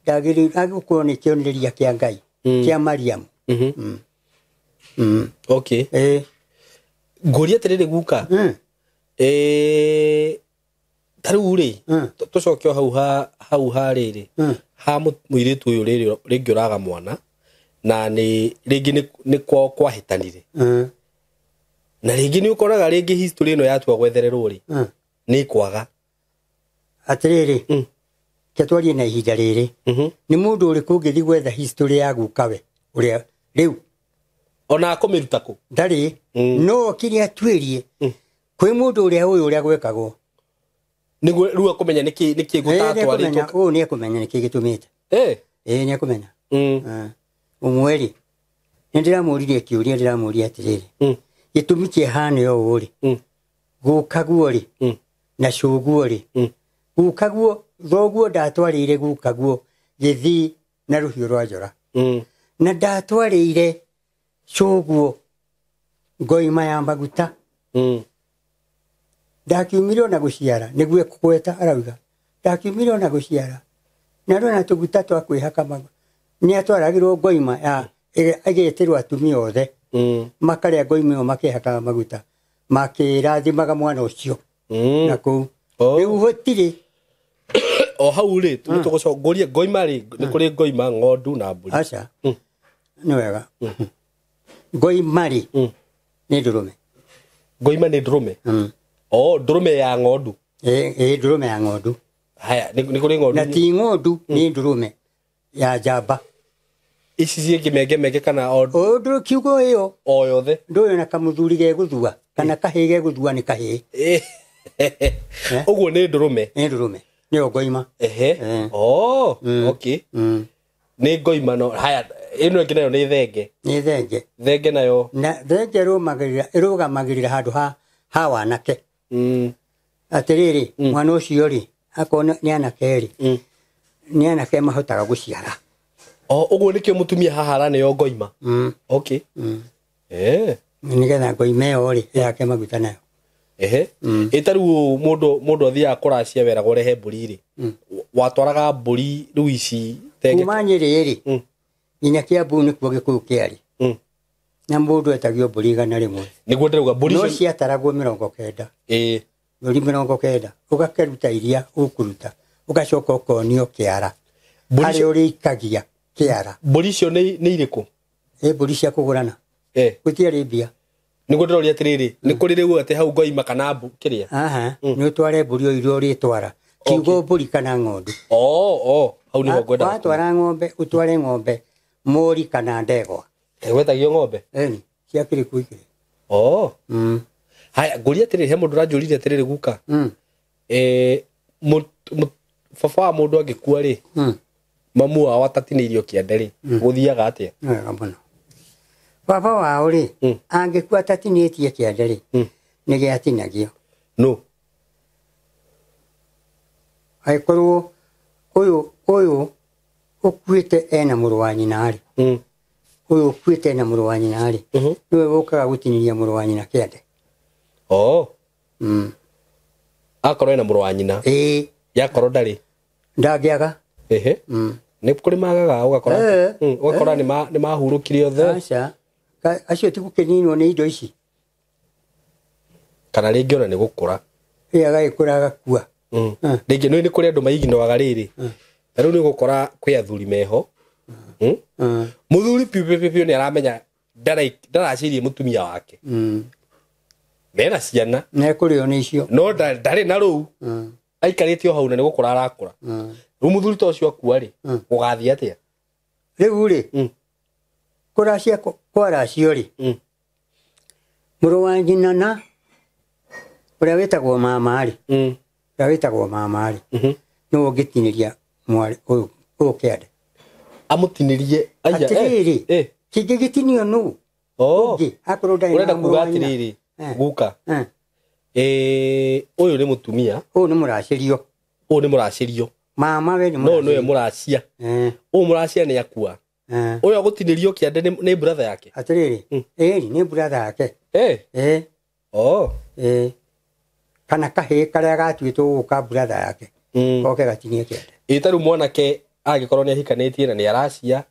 ndagĩrĩirwo gũkorwo nĩ kĩonereria kĩa Ngai kĩa Mariamu okay ngũria atĩrĩrĩ guka tarĩu rĩ tũcoke hau harĩrĩ ha mũirĩtu ũyũ rĩngĩ ũraga mwana na rĩngĩ nĩ kwahĩtanire na rĩngĩ nĩ ũkoraga rĩngĩ history ĩno yatua gwethererwo rĩ nĩ kwaga atĩrĩrĩ ketwarie na ihinda rĩrĩ nĩ mũndũ ũrĩkũ ũngĩthiĩ gwetha history ya gukawe ũrĩa rĩu ona akũmĩruta kũ ndarĩ no kĩrĩa atuĩrie kwĩ mũndũ ũrĩa ũrĩa gwekagwo nĩguo rĩu akũmenya nĩkĩ gũtatwarĩtwo ũyũ nĩ akũmenya nĩkĩ gĩtũmĩte nĩ akũmenya ũmwe rĩ nĩ ndĩramũririe kĩũria ndĩramũria atĩrĩrĩ gĩtũmi kĩhana ũũ rĩ gukaguo rĩ na cũguo rĩ gukaguo thoguo ndatwarĩire gukaguo gĩthii na rũhiũ rwa njora na ndatwarĩire cũguo ngoima ya maguta ndakiumire ona gũciara nĩguo kũgweta arauga ndakiumire ona gũciara na rĩu na tũguta twa kwĩhaka maguta nĩ atwaragĩrwo ngoima ya agĩtĩrwo atumia othe makarĩa ngoima ĩyo makĩhaka maguta makĩrathimaga mwana ũcio na kũu rĩu gũtirĩ o hau rĩ tũgũcokia ngoima rĩ nĩ kũrĩ ngoima ng'ondu na mbũri aca nĩ wega ngoima rĩ nĩ ndũrũme ngoima nĩ ndũrũme ndũrũme ya ng'ondu ndũrũme ya ng'ondu haya nĩ kũrĩ ng'ondu na ti ng'ondu nĩ ndũrũme ya njamba ici ciĩkĩmengemenge kana ndũrũ kiugo ĩyo o yothe ndũyũ na kamũthuri gegũthua kana kahĩĩ gegũthua nĩ kahĩĩ ũguo nĩ ndũrũme nĩyo ngoima okay nĩ ngoima no haya ĩno ĩngĩ nayo nĩ thenge nayo na thenge ĩrũgamagĩrĩra handũ ha wanake atĩrĩrĩ mwana ũcio rĩ akorwo nĩ anake rĩ nĩ anake mahotaga gũciara ũguo nĩkĩo mũtumia haha araneo ngoima okay nĩgetha ngoima ĩyo rĩ yake maguta nayo ĩtarĩu mũndũ athiaga kũracia weraga ũrehe mbũri rĩ watwaraga mbũri rĩu ici kuma Nyĩrĩ rĩ nginya Kĩambu nĩkuo Gĩkũyũ kĩarĩ na mũndũ etagio mbũri 100 nĩguo ndĩrauga mbũri no ciataragwo 90 mbũri 90 ũgakĩruta iria ũkũruta ũgacoka ũkonio kĩara harĩa ũrĩikagia kĩara mbũri icio nĩ irĩkũ mbũri cia kũgũrana gũtiarĩ mbia nĩguo ndĩroria atĩrĩrĩ nĩ kũrĩ rĩu atĩ hau ngoima kana kĩrĩa nĩ ũtware mbũri o iria ũrĩtwara kiugo mbũri kana ng'ondu hau nĩho ngwenda watwara ng'ombe ũtware ng'ombe mori kana ndegwa gwetagio ng'ombe cia kĩrĩkũ igĩrĩ haya ngũria atĩrĩrĩ he mũndũ ũranjũrire atĩrĩrĩ guka baba wa mũndũ angĩkua rĩ mamu wao atatinĩirio kĩande rĩ gũthiaga atĩa wega mũno baba wao ri angĩkua tatinĩtie kĩande ri nĩ gĩatinagio no angĩkorwo ũyũ ũkuĩte ena mũrũ wa nyina rĩ ũyũ ũkuĩte ena mũrũ wa nyina rĩ nĩwe ũkaga gũtinĩria mũrũ wa nyina kĩande akorwo ena mũrũ wa nyina yakorwo ndarĩ ndangĩaga nĩ kũrĩ magaga ũgakora nĩ mahurũkire othe acio ti gũkĩninwo nĩ indo ici kana rĩngĩ ona nĩ gũkũra agagĩkũra agakua rĩngĩ nĩ kũrĩ andũ maiginoaga rĩrĩ na rĩu nĩ gũkora kwĩ athuri meho mũthuri piũ nĩ aramenya ndaracirie mũtumia wake mena ciana nekũrĩo nĩ icio no ndarĩ na rũu aikarĩte o hau na nĩ gũkũra arakũra rĩu mũthuri ta ũcio akua rĩ gũgathiĩ atĩa rĩu rĩ kũracia kwaracio rĩ mũrũ wa nyina na ũrĩa wĩtagwo mama rĩ nĩwe ũngĩtinĩria mwarĩ ũyũ kĩande amũtinĩrie atĩrĩrĩ kĩngĩgĩtinio nũ ũngĩ akorwo ndarĩ na mũrũ wa nyina atĩrĩrĩ guka ũyũ nĩ mũtumia ũyũ nĩ mũracĩrio mama we nĩ no nĩwe mũracia ũyũ mũracia nĩ akua ũyũ agũtinĩrio kĩande nĩ brother yake atĩrĩrĩ nĩ brother yake kana kahĩĩ karĩa gatuĩtwo gũka brother yake goke gatinie kĩande ta rĩu mwanake angĩkorwo nĩ ahikanĩtie na nĩ aracia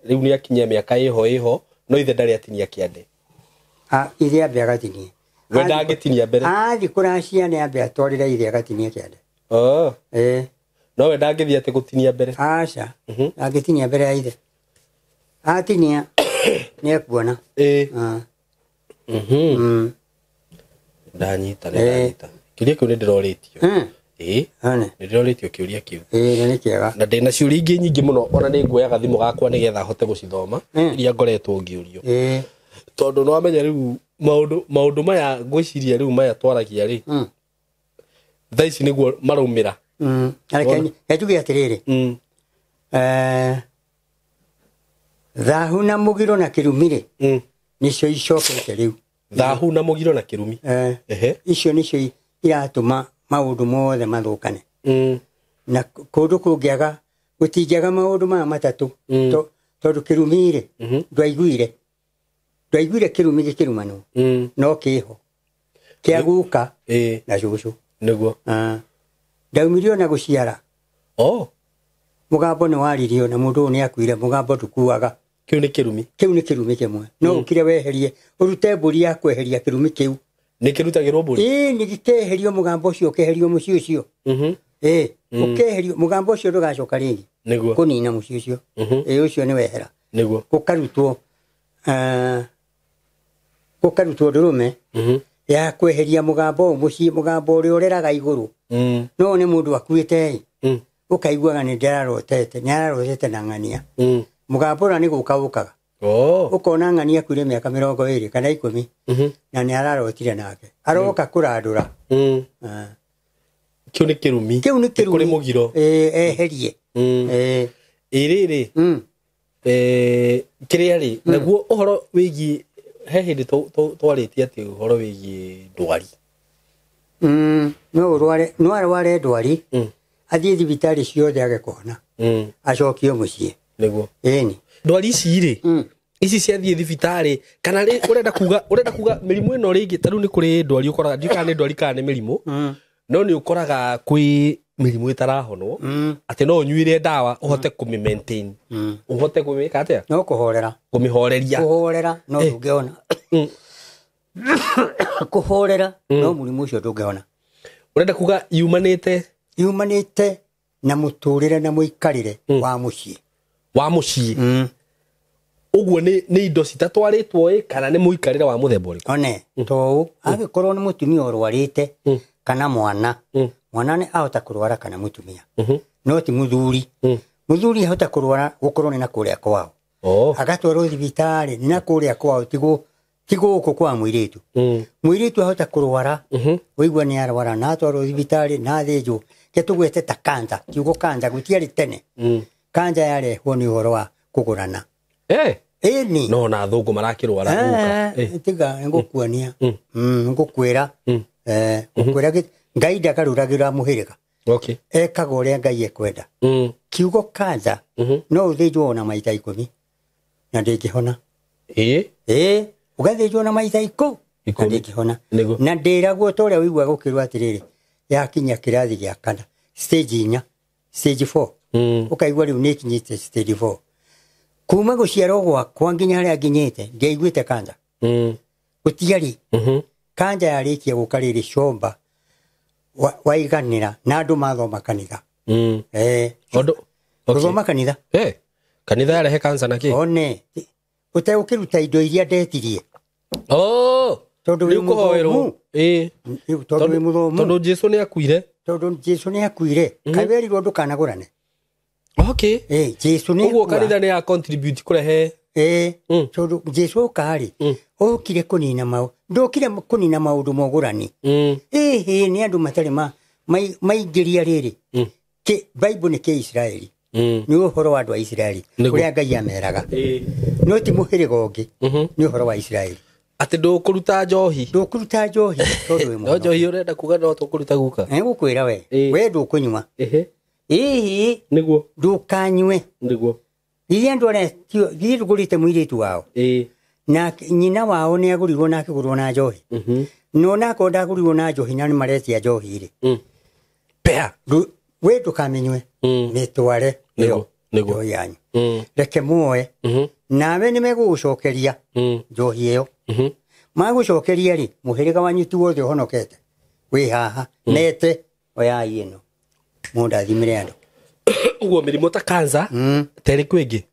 rĩu nĩ akinyia mĩaka ĩho no ithe ndarĩ atinia kĩande ithe ambe agatinie we ndangĩtinia mbere athiĩ kũracia nĩ ambe atwarĩre ithe agatinie kĩande no we ndangĩthiĩ atĩ gũtinia mbere aca angĩtinia mbere ya ithe atinia nĩ ekuona ndanyita kĩũria kĩu nĩ ndĩrorĩtio nĩ ndĩrorĩtio kĩũria kĩu nĩ kĩega na ndĩna ciũria ingĩ nyingĩ mũno ona nĩ nguoyaga thimũ gakwa nĩgetha hote gũcithoma iria ngoretwo ngĩũrio tondũ no amenya rĩu maũndũ maya ngwĩciria rĩu maya twaragia rĩ thaa ici nĩguo maraumĩra tuge atĩrĩrĩ thahu na mũgiro na kĩrumi rĩ nĩcio icokete rĩu thahu na mũgiro na kĩrumi icio nĩcio iratũma maũndũ mothe mathũkane na kũndũ kũngĩaga gũtingĩaga maũndũ maya matatũ tondũ kĩrumi rĩ ndwaiguire kĩrumi gĩkĩrumanwo no kĩho kĩa guka na cũcũ nĩguo ndaumirio na gũciara mũgambo nĩ waririo na mũndũ ũyũ nĩ akuire mũgambo ndũkuaga kĩu nĩ kĩrumi kĩmwe no ũkire weherie ũrute mbũri ya kweheria kĩrumi kĩu nĩ kĩrutagĩrwo mbũri nĩ gĩkeherio mũgambo ũcio ũkeherio mũciĩ ũcio ũkeherio mũgambo ũcio ndũgacoka rĩngĩ kũnina mũciĩ ũcio ũcio nĩ wehera gũkarutwo ndũrũme ya kweheria mũgambo ũyũ mũciĩ mũgambo ũrĩa ũreraga igũrũ no nĩ mũndũ akuĩte ũkaiguaga nĩ ararotete na ng'ania mũgambo ũrĩa nĩ gũka ũkaga ũkona ng'ania akuire mĩaka 20 kana 10 na nĩ ararotire nake aroka kũrandũra kĩu nĩ kĩrumi kũrĩ mũgiro eherie rĩrĩ kĩrĩa rĩ naguo ũhoro wĩgiĩ he hĩndĩ twarĩtie atĩ ũhoro wĩgiĩ ndwari no arware ndwari athiĩ thibitarĩ ciothe age kũhona acokio mũciĩ nĩguo ndwari ici rĩ ici ciathiĩ thibitarĩ kana ũrenda kuga mĩrimũ ĩno rĩngĩ ta rĩu nĩ kũrĩ ndwari ũkoraga ndiũĩ kana nĩ ndwari kana nĩ mĩrimũ no nĩ ũkoraga kwĩ mĩrimũ ĩtarahonwo atĩ no ũnyuire ndawa ũhote kũmĩ maintain ũhote kũmĩka atĩa no kũmĩhoreria no ndũngĩona kũhorera no mũrimũ ũcio ndũngĩona ũrenda kuga yumanĩte na mũtũrĩre na mũikarĩre wa mũciĩ ũguo nĩ indo citatwarĩtwo kana nĩ mũikarĩre wa mũthemba ũrĩkũ one to angĩkorwo nĩ mũtumia ũrwarĩte kana mwana nĩ ahota kũrwara kana mũtumia no ti mũthuri ahota kũrwara gũkorwo nĩ na kũrĩa kwao agatwarwo thibitarĩ nĩ na kũrĩa kwao ti gũkũ kwa mũirĩtu ahota kũrwara ũigua nĩ arwara na atwarwo thibitarĩ na athĩnjwo tũgwete ta kiugo kanja gũtiarĩ tene kanja yarehwo nĩ ũhoro wa kũgũrana Eni. No na thungu marakirwara guka. Tiga ngukuania. Ngukwira. Ngukwira Ngai ndakaruragira muhirika. Okay. Ekaga uria Ngai ekwenda. Kiugo kanza. No uthijwo na maita 10. Na ndikihona. Ugathijwo na maita 10. Na ndikihona. Na ndiragwo toria wigwa gukirwa atiriri. Yakinya kirathi gya kana. Stage 4. Stage 4. Ukaigwa riu nikinyite stage 4. Kuma guciarwo gwakwa nginya haria nginyite ngeiguite kanja. Gutiari. Kanja yarikia gukariri shomba. Waiganira na andu mathoma kanitha. Ondo. Guthoma kanitha. Kanitha yarehe kanza naki? One. Uteukiruta indo iria ndetirie. Tondu wi kuhoerwo. Tondu wi muthomu. Tondu Jesu ni akuire. Tondu Jesu ni akuire. Kaberirwo ndukanagurane. Okay. Jesu ni uguo kanitha ni ya contribute kurehe. Tondu Jesu kari. Okire kunina mau. Ndokire kunina maundu mogurani. Ni andu matari maigiria riri. Bible ni ke Israeli. Ni uhoro wa andu a Israeli. Kuria Ngai ameraga. No ti muhiriga ungi. Ni uhoro wa Israeli. Ati ndukuruta njohi. Ndukuruta njohi. Tondu wi no njohi urenda kuga no tukuruta guka. Ngukwira we ndukunywa. Niguo. Ndukanywe. Niguo. Iria ndore thii rugurite muiritu wao. Na nyina wao ni agurirwo na akigurwo na njohi. No na ko ndagurirwo na njohi na ni maretia njohi ri. Pea we ndukamenywe. Nitware niguo njohi yanyu. Reke muoe. Nawe ni megucokeria njohi iyo. Magucokeria ri muhiriga wanyu tu wothe honokete. We haha nete oyai ino. Munda thimire andu. Uguo mirimo ta kanza teri kwingi.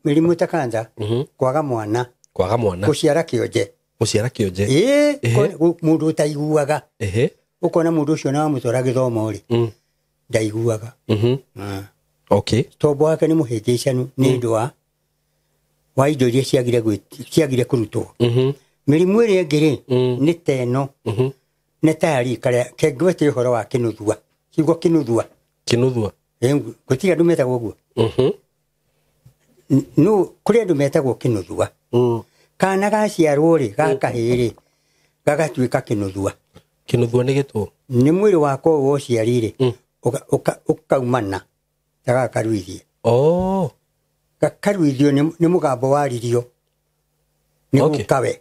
Mirimo ta kanza kwaga mwana. Kwaga mwana. Guciara kionje. Guciara kionje. Mundu utaiguaga. Ukona mundu ucio na mutora githomo ri. Ndaiguaga. Okay. Tobo wake ni muhĩngĩcanu nĩ ndwa wa indo iria ciagire kũrutwo. Mĩrimũ ĩrĩa ĩngĩ nĩ teno nĩ tayari karia kengwete ũhoro wa kĩnuthua. Kiugo kĩnuthua. Kĩnuthua. Gũtirĩ andũ metagwo ũguo. No kũrĩ andũ metagwo kĩnuthua. Kana gaciarwo rĩ gakahĩ rĩ gagatuĩka kĩnuthua. Kĩnuthua nĩ gĩtũ. Nĩ mwĩrĩ wako wo ciarire ũkaumana. Taga karuithie. Karuithio ni mugambo waririo. Ni mukawe.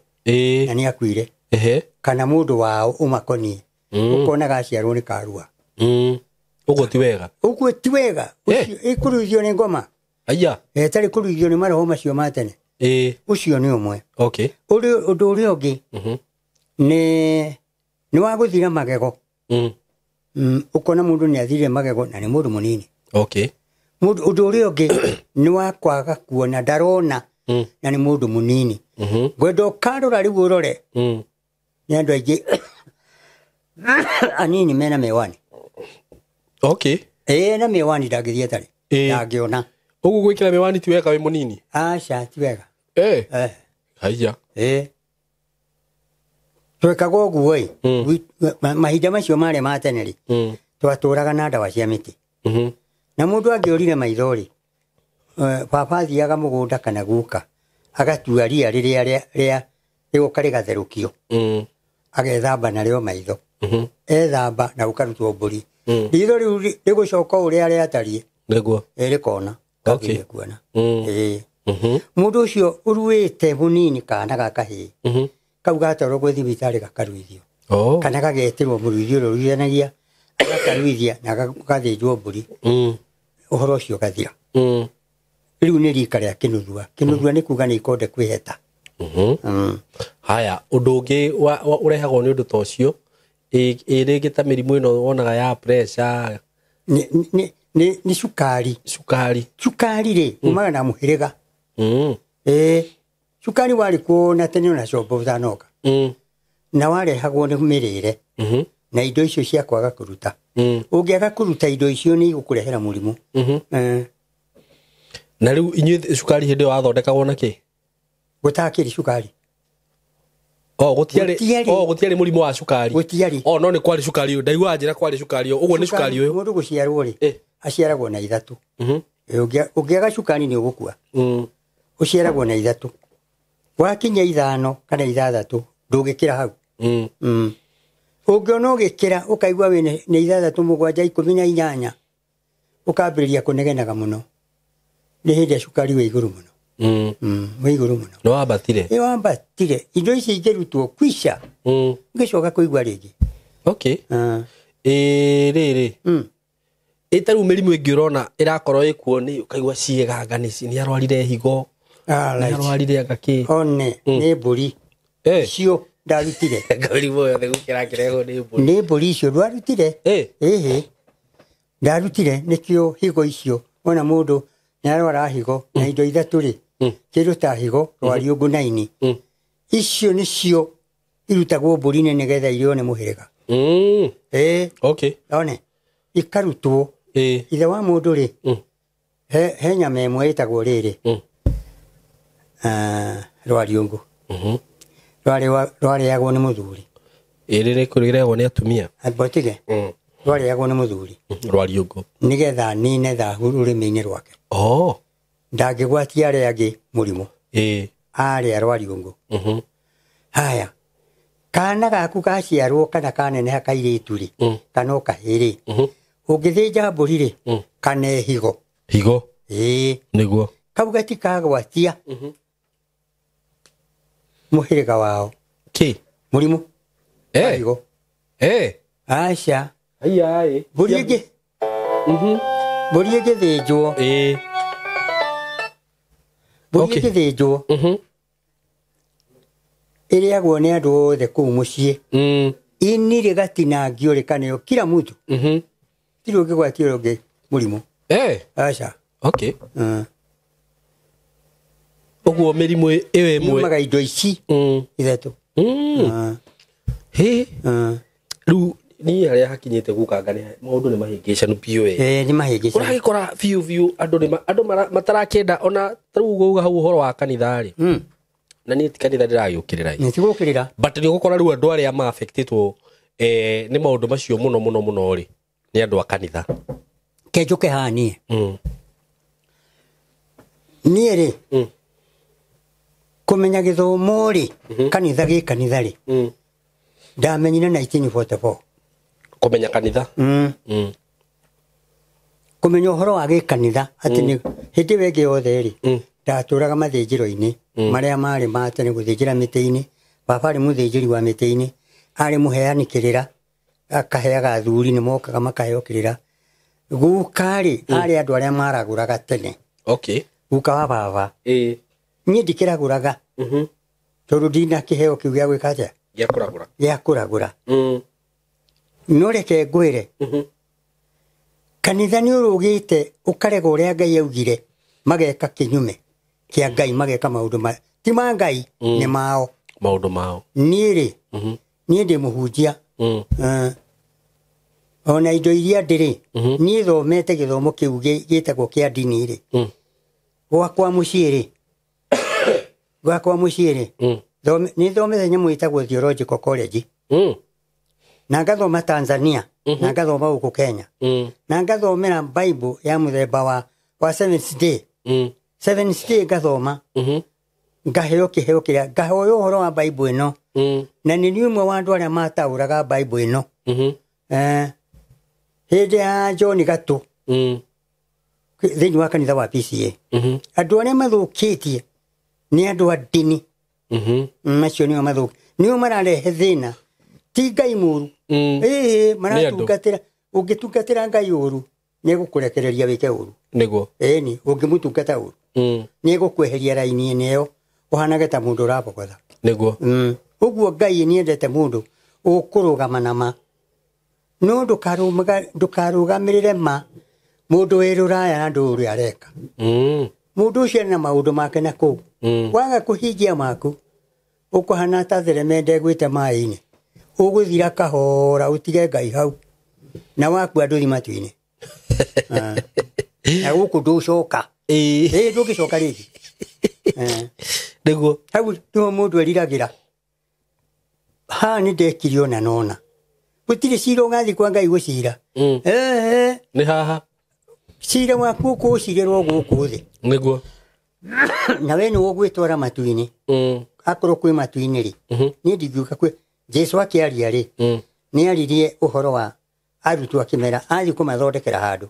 Na ni akuire. Kana mundu wao umakoni. Ukona gaciarwo ni karua. Uguo ti wega. Uguo ti wega. Ikuruithio ni ngoma. Aya. Tari kuruithio ni maroho macio matene. Ucio ni umwe. Okay. Undu uri ungi. Ni wa guthira magego. Ukona mundu ni athire magego na ni mundu munini. Okay. Mundu uri ungi ni wa kwaga kuona ndarona na ni mundu munini. Gwendo karora riu urore. Ni andu aingi anini mena mewani. Okay. Na mewani ndagithie tari. Ndagiona. Ugu gwikira mewani ti wega wi munini. Aca ti wega. Haya. Twekaga uguo mahinda macio mare mateneri. Twatũraga na ndawa cia miti. Na mundu angiorire maithori. Baba athiaga mugunda kana guka. Agatua ria riria rĩgũka rĩgatherũkio. Agethamba narĩo maitho. Ethamba na gũkarutwo mbũri. Ritho rĩu rĩgũcoka ũrĩa rĩatariĩ. Nĩguo. Rĩkona. Kakĩrĩ kuona. Mundu ũcio ũruĩte mũnini kana gakahĩ. Kau gatwarwo gwĩ thibitarĩ gakaruithio. Kana gageterwo mũruithio ũrĩa ũruithanagia. Agakaruithia na gathĩnjwo mbũri. Ũhoro ũcio gathira. Rĩu nĩ rika rĩa kĩnuthua. Kĩnuthua nĩ kuga nĩ ikonde kwĩheta. Haya, ũndũ ũngĩ ũrehagwo nĩ ũndũ ta ũcio ĩrĩngĩ ta mĩrimũ ĩno wonaga ya pressure. Nĩ cukari. Cukari rĩ umaga na mũhĩrĩga. Cukari warĩ kuona tene na cobo ũtanoka. Na warehagwo nĩ mĩrĩre. Na indo icio cia kwaga kũruta. Ũngĩaga kũruta indo icio nĩ igũkũrehera mũrimũ. Na rĩu inyuĩ cukari hĩndĩ ĩyo wathondekagwo na kĩ? Gũtakĩrĩ cukari. Gũtiarĩ mũrimũ wa cukari. Gũtiarĩ. No nĩ kwarĩ cukari ũyũ. Ndaiguaga njĩra kwarĩ cukari ũyũ. Ũguo nĩ cukari ũyũ. Mũndũ gũciarwo rĩ aciaragwo na ithatũ. Ũngĩaga cukari nĩ ũgũkua. uciaragwo na ithatu wakinya 5 kana 6 ndugikira hau ungiona ugikira ukaigua we ni 6 7 18 ukambiriria kunegenaga muno ni hindi cukari we iguru muno we iguru muno no ambatire indo ici ingerutwo kwisha ngicoka kuigua ringi okay riri itaru mirimu ingi urona irakorwo ikuo ni ukaigua cieganga ni arwarire higo ni arwarire agaki one ni mburi cio ndarutire ngaribo yothe gukira kirego ni mburi cio ndarutire ndarutire nikio higo icio ona mundu ni arwara higo na indo ithatu ri kindu ta higo rwari ugu 9 icio nicio irutagwo mburi-inĩ nigetha irio ni muhiriga okay one ikarutwo ithe wa mundu ri he nyama imwe itagwo riri rwari ungu rwariagwo ni muthuri riri kurigiragwo ni atumia abotige rwariagwo ni muthuri rwari ungu nigetha nine thahu rurimi-inĩ rwake ndangigwatia aria angi murimu aria rwari ungu haya kana gaku gaciarwo kana kaneneha kairitu ri kana ukahiri ungithinja mburi ri kana higo niguo kau gatikagwatia muhiriga wao murimu higo aca mburi igithinjwo mburi igithinjwo iriagwo ni andu othe kuu mucii ini rigatinangio rikaneo kila mtu tiri ungigwatia ungi murimu aca okay uguo mirimu iwe imwe maga indo ici ithatu riu ni aria hakinyite gukangania maundu ni mahingicanu piu ni mahingicanu uragikora fiu andu matarakenda ona riu uguga hau uhoro wa kanitha ri na ni kanitha ndiragiukirira ni tigukirira but ni gukora riu andu aria ma affectitwo ni maundu macio muno ri ni andu a kanitha kejuke hani ni ri kumenya githomo ri kanitha ri ndamenyire 1944 kumenya kanitha kumenya uhoro wa gikanitha ati ni hindi wege yothe ri ndaturaga mathinjiro-ini maria mari matene guthinjira miti-ini baba ari muthinjiri wa miti-ini ari muheanikirira akaheaga athuri ni mokaga makaheyokirira gukari ari andu aria maraguraga tene guka wa baba ni ndikiraguraga tondu ndina kiheo kiu gia gwika atia gia kuragura no reke ngwire kanitha ni urugite ukarega uria Ngai augire mageka kinyume kia Ngai mageka maundu ti ma Ngai ni mao maundu mao ni ndi muhunjia ona indo iria ndiri ni thomete githomo kiu gitagwo kia ndini ri gwakwa muciiri ni thomete nyamu itagwo Theological College na ngathoma Tanzania na ngathoma guku Kenya na ngathomera Bible ya muthemba wa Seventh Day ngathoma ngaheo kiheo kiria ngahoyo uhoro wa Bible ino na ni umwe wa andu aria matauraga Bible ino hindi ya John Gatu thiini wa kanitha wa PCA andu aria mathukitie ni andu a ndini macio nio mathuki nio mararehe thina ti Ngai muru maratungatira ungitungatira Ngai uru ni gukurekereria wike uru niguo ni ungimutungata uru ni gukweheria raini ino uhanage ta mundu urabogotha niguo uguo Ngai ni endete mundu ukurugama na ma no ndukarugamirire ma mundu wiruraya na ndu uri areka mundu ucio na maundu make na ku waga kuhingia maku ukuhana ta theremende gwite mai-ini uguthira kahora utige Ngai hau na waku andu thimatu-ini na guku nducoka ndugicoka ringi niguo hau ndio mundu eriragira ni ndekirio na nona gutiri cira ungathi kwa Ngai gucira ni haha cira waku kucirerwo guku thi niguo na we nĩwe ũgwĩtwara matu-inĩ akorwo kwĩ matu-inĩ rĩ niĩ ndingiuka kwĩ Jesu akĩaria rĩ nĩ aririe ũhoro wa arutwo akĩmera athiĩ kũmathondekera handũ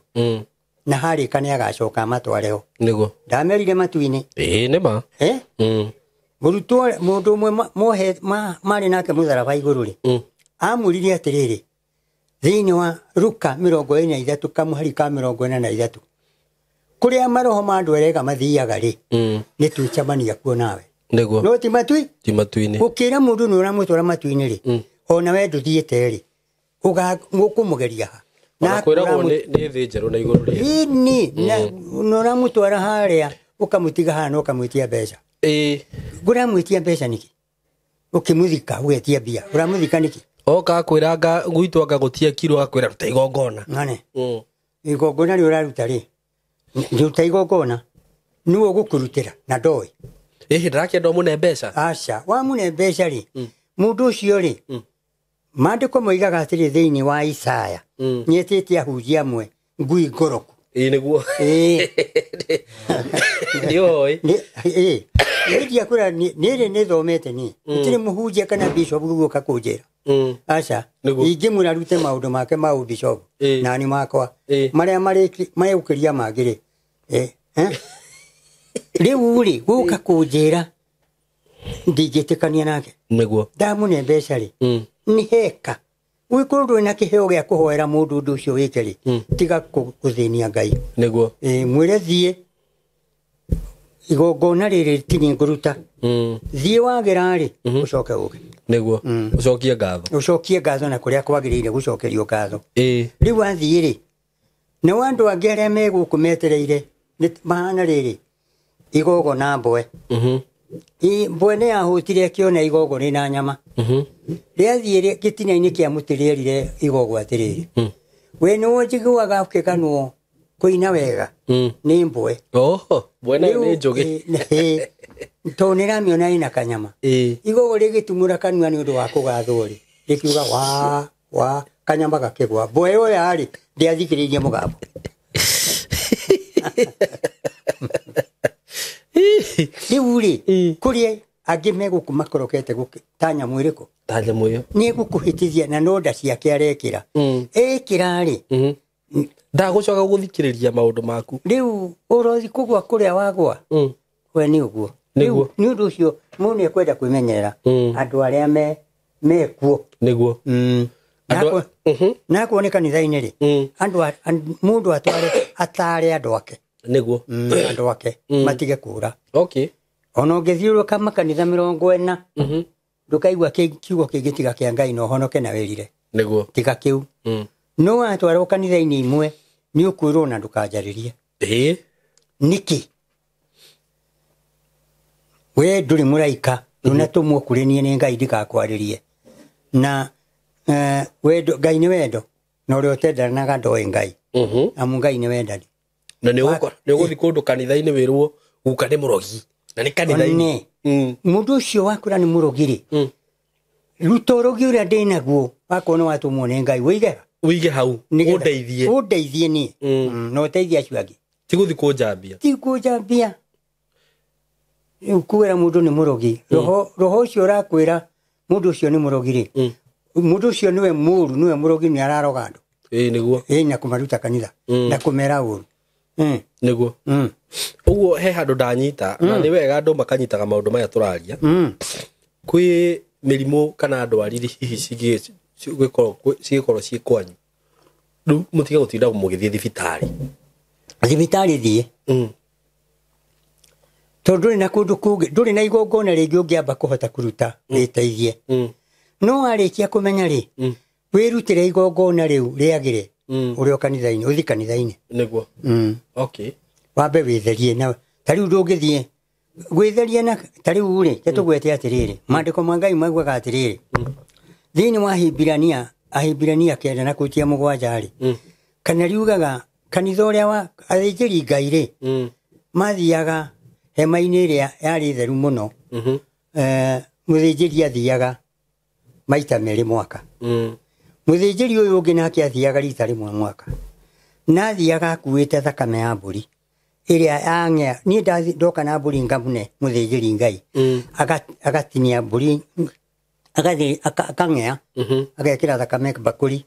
na harĩka nĩ agacoka amatwareho nĩguo ndamerire matu-inĩ nĩ ma mũrutwo mũndũ ũmwe mohe marĩ nake mũtharaba igũrũ rĩ amũrire atĩrĩrĩ thĩinĩ wa Luka 23 kamũhari ka 43 kũrĩa maroho ma andũ erega mathiaga rĩ nĩ twĩcemania kuo nawe nĩguo no ti matu-inĩ gũkĩra mũndũ nĩ ũramũtwara matu-inĩ rĩ ona we ndũthiĩte rĩ ũkũmũgeria ha na kwĩragwo nĩ thĩ njerũ na igũrũ rĩu nĩ ũramũtwara harĩa ũkamũtiga haha na ũkamwĩtia mbeca ũramwĩtia mbeca nĩkĩ ũkĩmũthika ũgetia mbia ũramũthika nĩkĩ oka kwĩranga gwitũ anga gũtia kiro akwĩra ruta igongona ngane igongona rĩ ũraruta rĩ ruta igongona nĩwe ũgũkũrutĩra na ndoĩ ndĩrakĩenda ũmũne mbeca aca wamũne mbeca rĩ mũndũ ũcio rĩ maandĩko moigaga atĩrĩ thĩinĩ wa Isaya nĩetĩte ahunjia amwe ngui ngoroku nĩguo nĩoĩ nĩndia kwĩra nĩrĩ nĩthomete nĩ gũtirĩ mũhunjia kana bishop gũgũka kũnjĩra aca ingĩmwĩra arute maũndũ make ma bishop nani makwa marĩa megũkĩria mangĩ rĩ rĩu rĩ gũka kũnjĩra ndingĩtĩkania nake nĩguo ndamũne mbeca rĩ nĩ heka gwĩkorwo ndũrĩ na kĩheo gĩa kũhoera mũndũ ũndũ ũcio wĩke rĩ tiga gũthĩnia Ngai nĩguo mwĩre thiĩ igongona rĩrĩ ti niĩ ngũruta thiĩ wagĩra rĩ ũcoke ũge nĩguo ũcokie ngatho na kũrĩa kwagĩrĩire gũcokerio ngatho rĩu athiĩ rĩ nao andũ angĩ arĩa megũkũ metereire mahana rĩrĩ igongona mboe mboe nĩ yahũtire kĩona igogo rĩna nyama rĩathiĩ gĩtina-inĩ kĩa mũtĩ rĩerire igogo atĩrĩrĩ we nĩwe njiguaga ũkĩganwo kũina wega nĩ mboe mboe nayo nĩ njũgĩ tondũ nĩramĩona ĩna kanyama igogo rĩgĩtumũra kanua nĩ ũndũ wa kũgathwo rĩ rĩkiuga wa kanyama gakĩgwa mboe ĩyo yarĩ ndĩathikĩrĩirie mũgambo rĩu rĩ kũrĩa angĩ megũkũ makorokete ta nyamũ ĩrĩkũ nĩ egũkũhĩtithia na no nda ciake arekĩra ekĩra rĩ ndagũcoka gũthikĩrĩria maũndũ maku rĩu ũrothi kũgwa kũrĩa wagwa we nĩ ũguo nĩ ũndũ ũcio mũndũ nĩ ekwenda kwĩmenyerera andũ arĩa mekuo nĩguo nakuo nĩ kanitha-inĩ rĩ mũndũ atare andũ ake nĩguo andũ ake matige kũra ona ũngĩthiũrũka makanitha 40 ndũkaigua kiugo kĩngĩ tiga kĩa Ngai na ũhonoke na wĩrire nĩguo tiga kĩu no watwarwo kanitha-inĩ imwe nĩ ũkwĩrwo na ndũkanjarĩrie nĩkĩ we ndũrĩ mũraika ndũnatũmwo kũrĩ niĩ nĩ Ngai ndikakwarĩrie na Ngai nĩ wendo na ũrĩa ũtendanaga ndoĩ Ngai amu Ngai nĩ wendani na nĩ ũgũthiĩ kũndũ kanitha-inĩ wĩrwo guka nĩ mũrogi na nĩ kanitha-inĩ mũndũ ũcio wakũra nĩ mũrogi rĩ ruta ũrogi ũrĩa ndĩ naguo wakorwo nĩ watũmwo nĩ Ngai wĩige hau ũndeithie niĩ na ũteithie acio angĩ tigũthiĩ kũnjambia rĩu kwĩra mũndũ nĩ mũrogi roho ũcio ũrakwĩra mũndũ ũcio nĩ mũrogi rĩ mũndũ ũcio nĩwe mũũru nĩwe mũrogi nĩ araroga andũ nĩguo na kũmaruta kanitha na kũmera ũru nĩguo ũguo he handũ ndanyita na nĩ wega andũ makanyitaga maũndũ maya tũraria kwĩ mĩrimũ kana ndwari hihi cigĩkorwo ciĩ kwanyu rĩu mũtige gũtinda mũgĩthiĩ thibitarĩ thiĩ tondũ ndũrĩ na kũndũ kũngĩ ndũrĩ na igongona rĩngĩ ũngĩamba kũhota kũruta wĩteithie no warĩkia kũmenya rĩ wĩrutĩre igongona rĩu rĩagĩre ũrĩ o kanitha-inĩ ũthi kanitha-inĩ nĩguo wambe wĩtherie na tarĩu ndũngĩthiĩ gwĩtheria na tarĩu rĩ tũgwete atĩrĩrĩ maandĩko ma Ngai maugaga atĩrĩrĩ thĩinĩ wa Ahibirania 9:7 rĩ kana riugaga kanitha ũrĩa wa athĩnjĩri Ngai rĩ mathiaga hema-inĩ ĩrĩa yarĩ theru mũno mũthĩnjĩri athiaga maita merĩ mwaka mũthĩnjĩri ũyũ ũngĩ nake athiaga rita rĩmwe mwaka na athiaga akuĩte thakame ya mbũri iria ang'ea ni ndoka na mburi ngamune muthĩnjĩri Ngai agatinia mburi akang'ea agekĩra thakame bakũri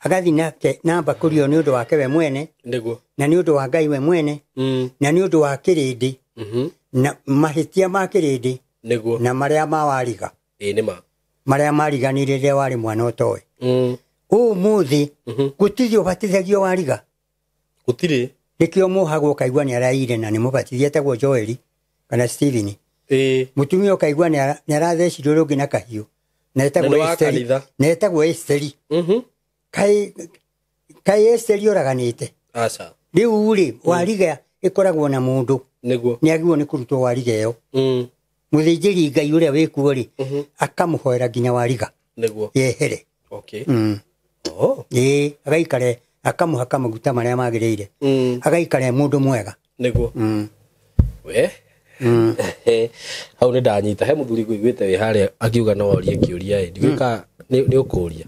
agathi na bakũri ĩyo nĩ ũndũ wake we mwene na nĩ ũndũ wa Ngai we mwene na nĩ ũndũ wa kĩrĩndĩ na mahĩtia ma kĩrĩndĩ na marĩa mawariga marĩa mariganire rĩrĩa warĩ mwana ũtoĩ ũmũthĩ gũtirĩ ũbatithagio wariga gũtirĩ nikio muhagwo kaigwa ni araire na ni mubatithia etagwo Joeli kana Steven mutumia kaigwa ni arathecirwo rungi na kahiu na etagwo Esteri kai Esteri oraganite aca riu ri wariga ikoragwo na mundu ni agirwo ni kurutwo wariga iyo muthĩnjĩri Ngai uria wikuo ri akamuhoera nginya wariga yehere agaikare akamuhaka maguta maria magĩrĩire agaikare mundu mwega niguo we hau nĩ ndanyita he mũthuri ngũiguĩte wĩ harĩa akiuga no orie kĩũria ndigwĩka nĩ ũkũria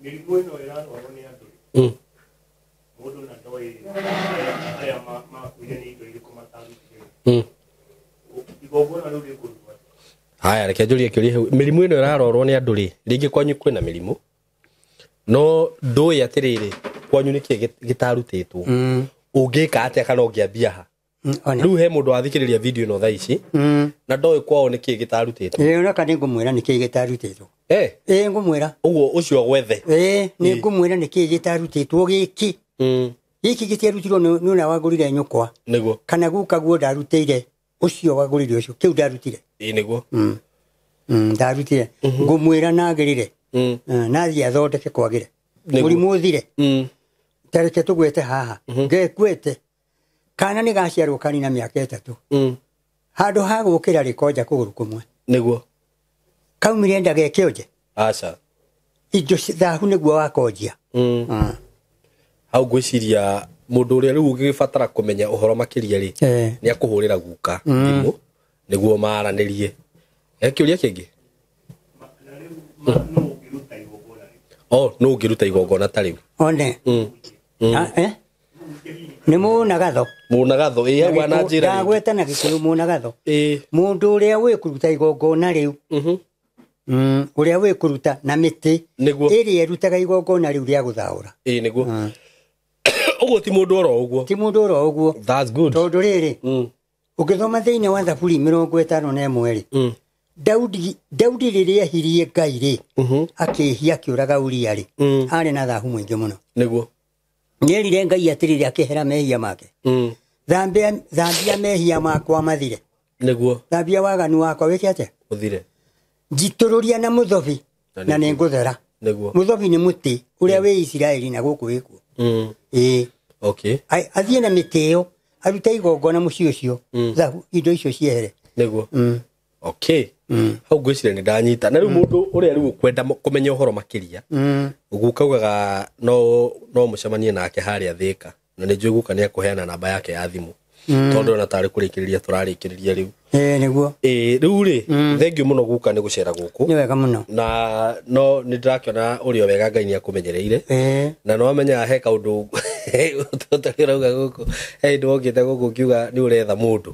mĩrimũ ĩno ĩrarwarwo nĩ andũ mũndũ na ndoĩ aya makuire nĩ indo irĩkũ matarutire igongona rĩu rĩkũrutwo haya reke njũrie kĩũria hau mĩrimũ ĩno ĩrarwarwo nĩ andũ rĩ rĩngĩ kwanyu kwĩna mĩrimũ no ndũĩ atĩrĩrĩ kwanyu nĩkĩ gĩtarutĩtwo ũngĩka atĩa kana ũngĩambia ha rĩu he mũndũ wathikĩrĩria video ĩno thaa ici na ndoĩ kwao nĩkĩ gĩtarutĩtwo ona kana ngũmwĩra nĩkĩ gĩtarutĩtwo ngũmwĩra ũguo ũcio gwethe nĩ ngũmwĩra nĩkĩ gĩtarutĩtwo gĩkĩ gĩtiarutirwo nĩ ũrĩa wagũrire nyũkwa nĩguo kana gukaguo ndarutĩire ũcio wagũrire ũcio kĩu ndarutire nĩguo ndarutire ngũmwĩra nagĩrĩre nathiĩ athondeke kwagĩre mũrimũ ũthire tareke tũgwete haha ngekuĩte kana nĩ gaciarwo kanina mĩaka 3 handũ ha gũkĩra rĩkonja kũgũrũ kũmwe nĩguo kaumire ndagekĩonje aca indo thahu nĩguo wakonjia hau ngwĩciria mũndũ ũrĩa rĩu ũngĩbatara kũmenya ũhoro makĩria rĩ nĩ akũhũrĩra guka thimũ nĩguo maaranĩrie kĩũria kĩngĩ no ũngĩruta igongona ta rĩu one nĩ mũnagatho hau ana njĩra ndagweta na gĩkũyũ mũnagatho mũndũ ũrĩa wĩkũruta igongona rĩu ũrĩa wĩkũruta na mĩtĩ ĩrĩa ĩrutaga igongona rĩu rĩa gũthaũra nĩguo ũguo ti mũndũ oro ũguo that's good tondũ rĩrĩ ũngĩthoma thĩinĩ wa Thaburi 51 rĩ Daudi rĩrĩa ehirie Ngai rĩ akĩhia akĩũraga Uria rĩ arĩ na thahu mũingĩ mũno nĩguo nĩerire Ngai atĩrĩrĩ akĩhera mehia make thambia mehia makwa mathire nĩguo thambia waganu wakwa wĩke atĩa ũthire njitũrũria na mũthobi na nĩ ngũthera mũthobi nĩ mũtĩ ũrĩa wĩ Isiraeli na gũkũ wĩkuo athiĩ na mĩtĩ ĩyo arute igongona mũciĩ ũcio thahu indo icio ciehere nĩguo hau ngwĩciria nĩ ndanyita na rĩu mũndũ ũrĩa rĩu ũkwenda kũmenya ũhoro makĩria ũgukaugaga no mũcemanie nake harĩa Thĩka na nĩ njũĩ guka nĩ akũheana namba yake ya thimũ tondũ ona tarĩ kũrĩkĩrĩria tũrarĩkĩrĩria rĩu nĩguo rĩu rĩ thengiũ mũno guka nĩ gũcera gũkũ nĩ wega mũno na no nĩ ndĩrakĩona ũrĩa wega Ngai nĩ akũmenyereire na no amenyaga he kaũndũ tũtarauga gũkũ he ndũ wokĩte gũkũ ũkiuga nĩ ũretha mũndũ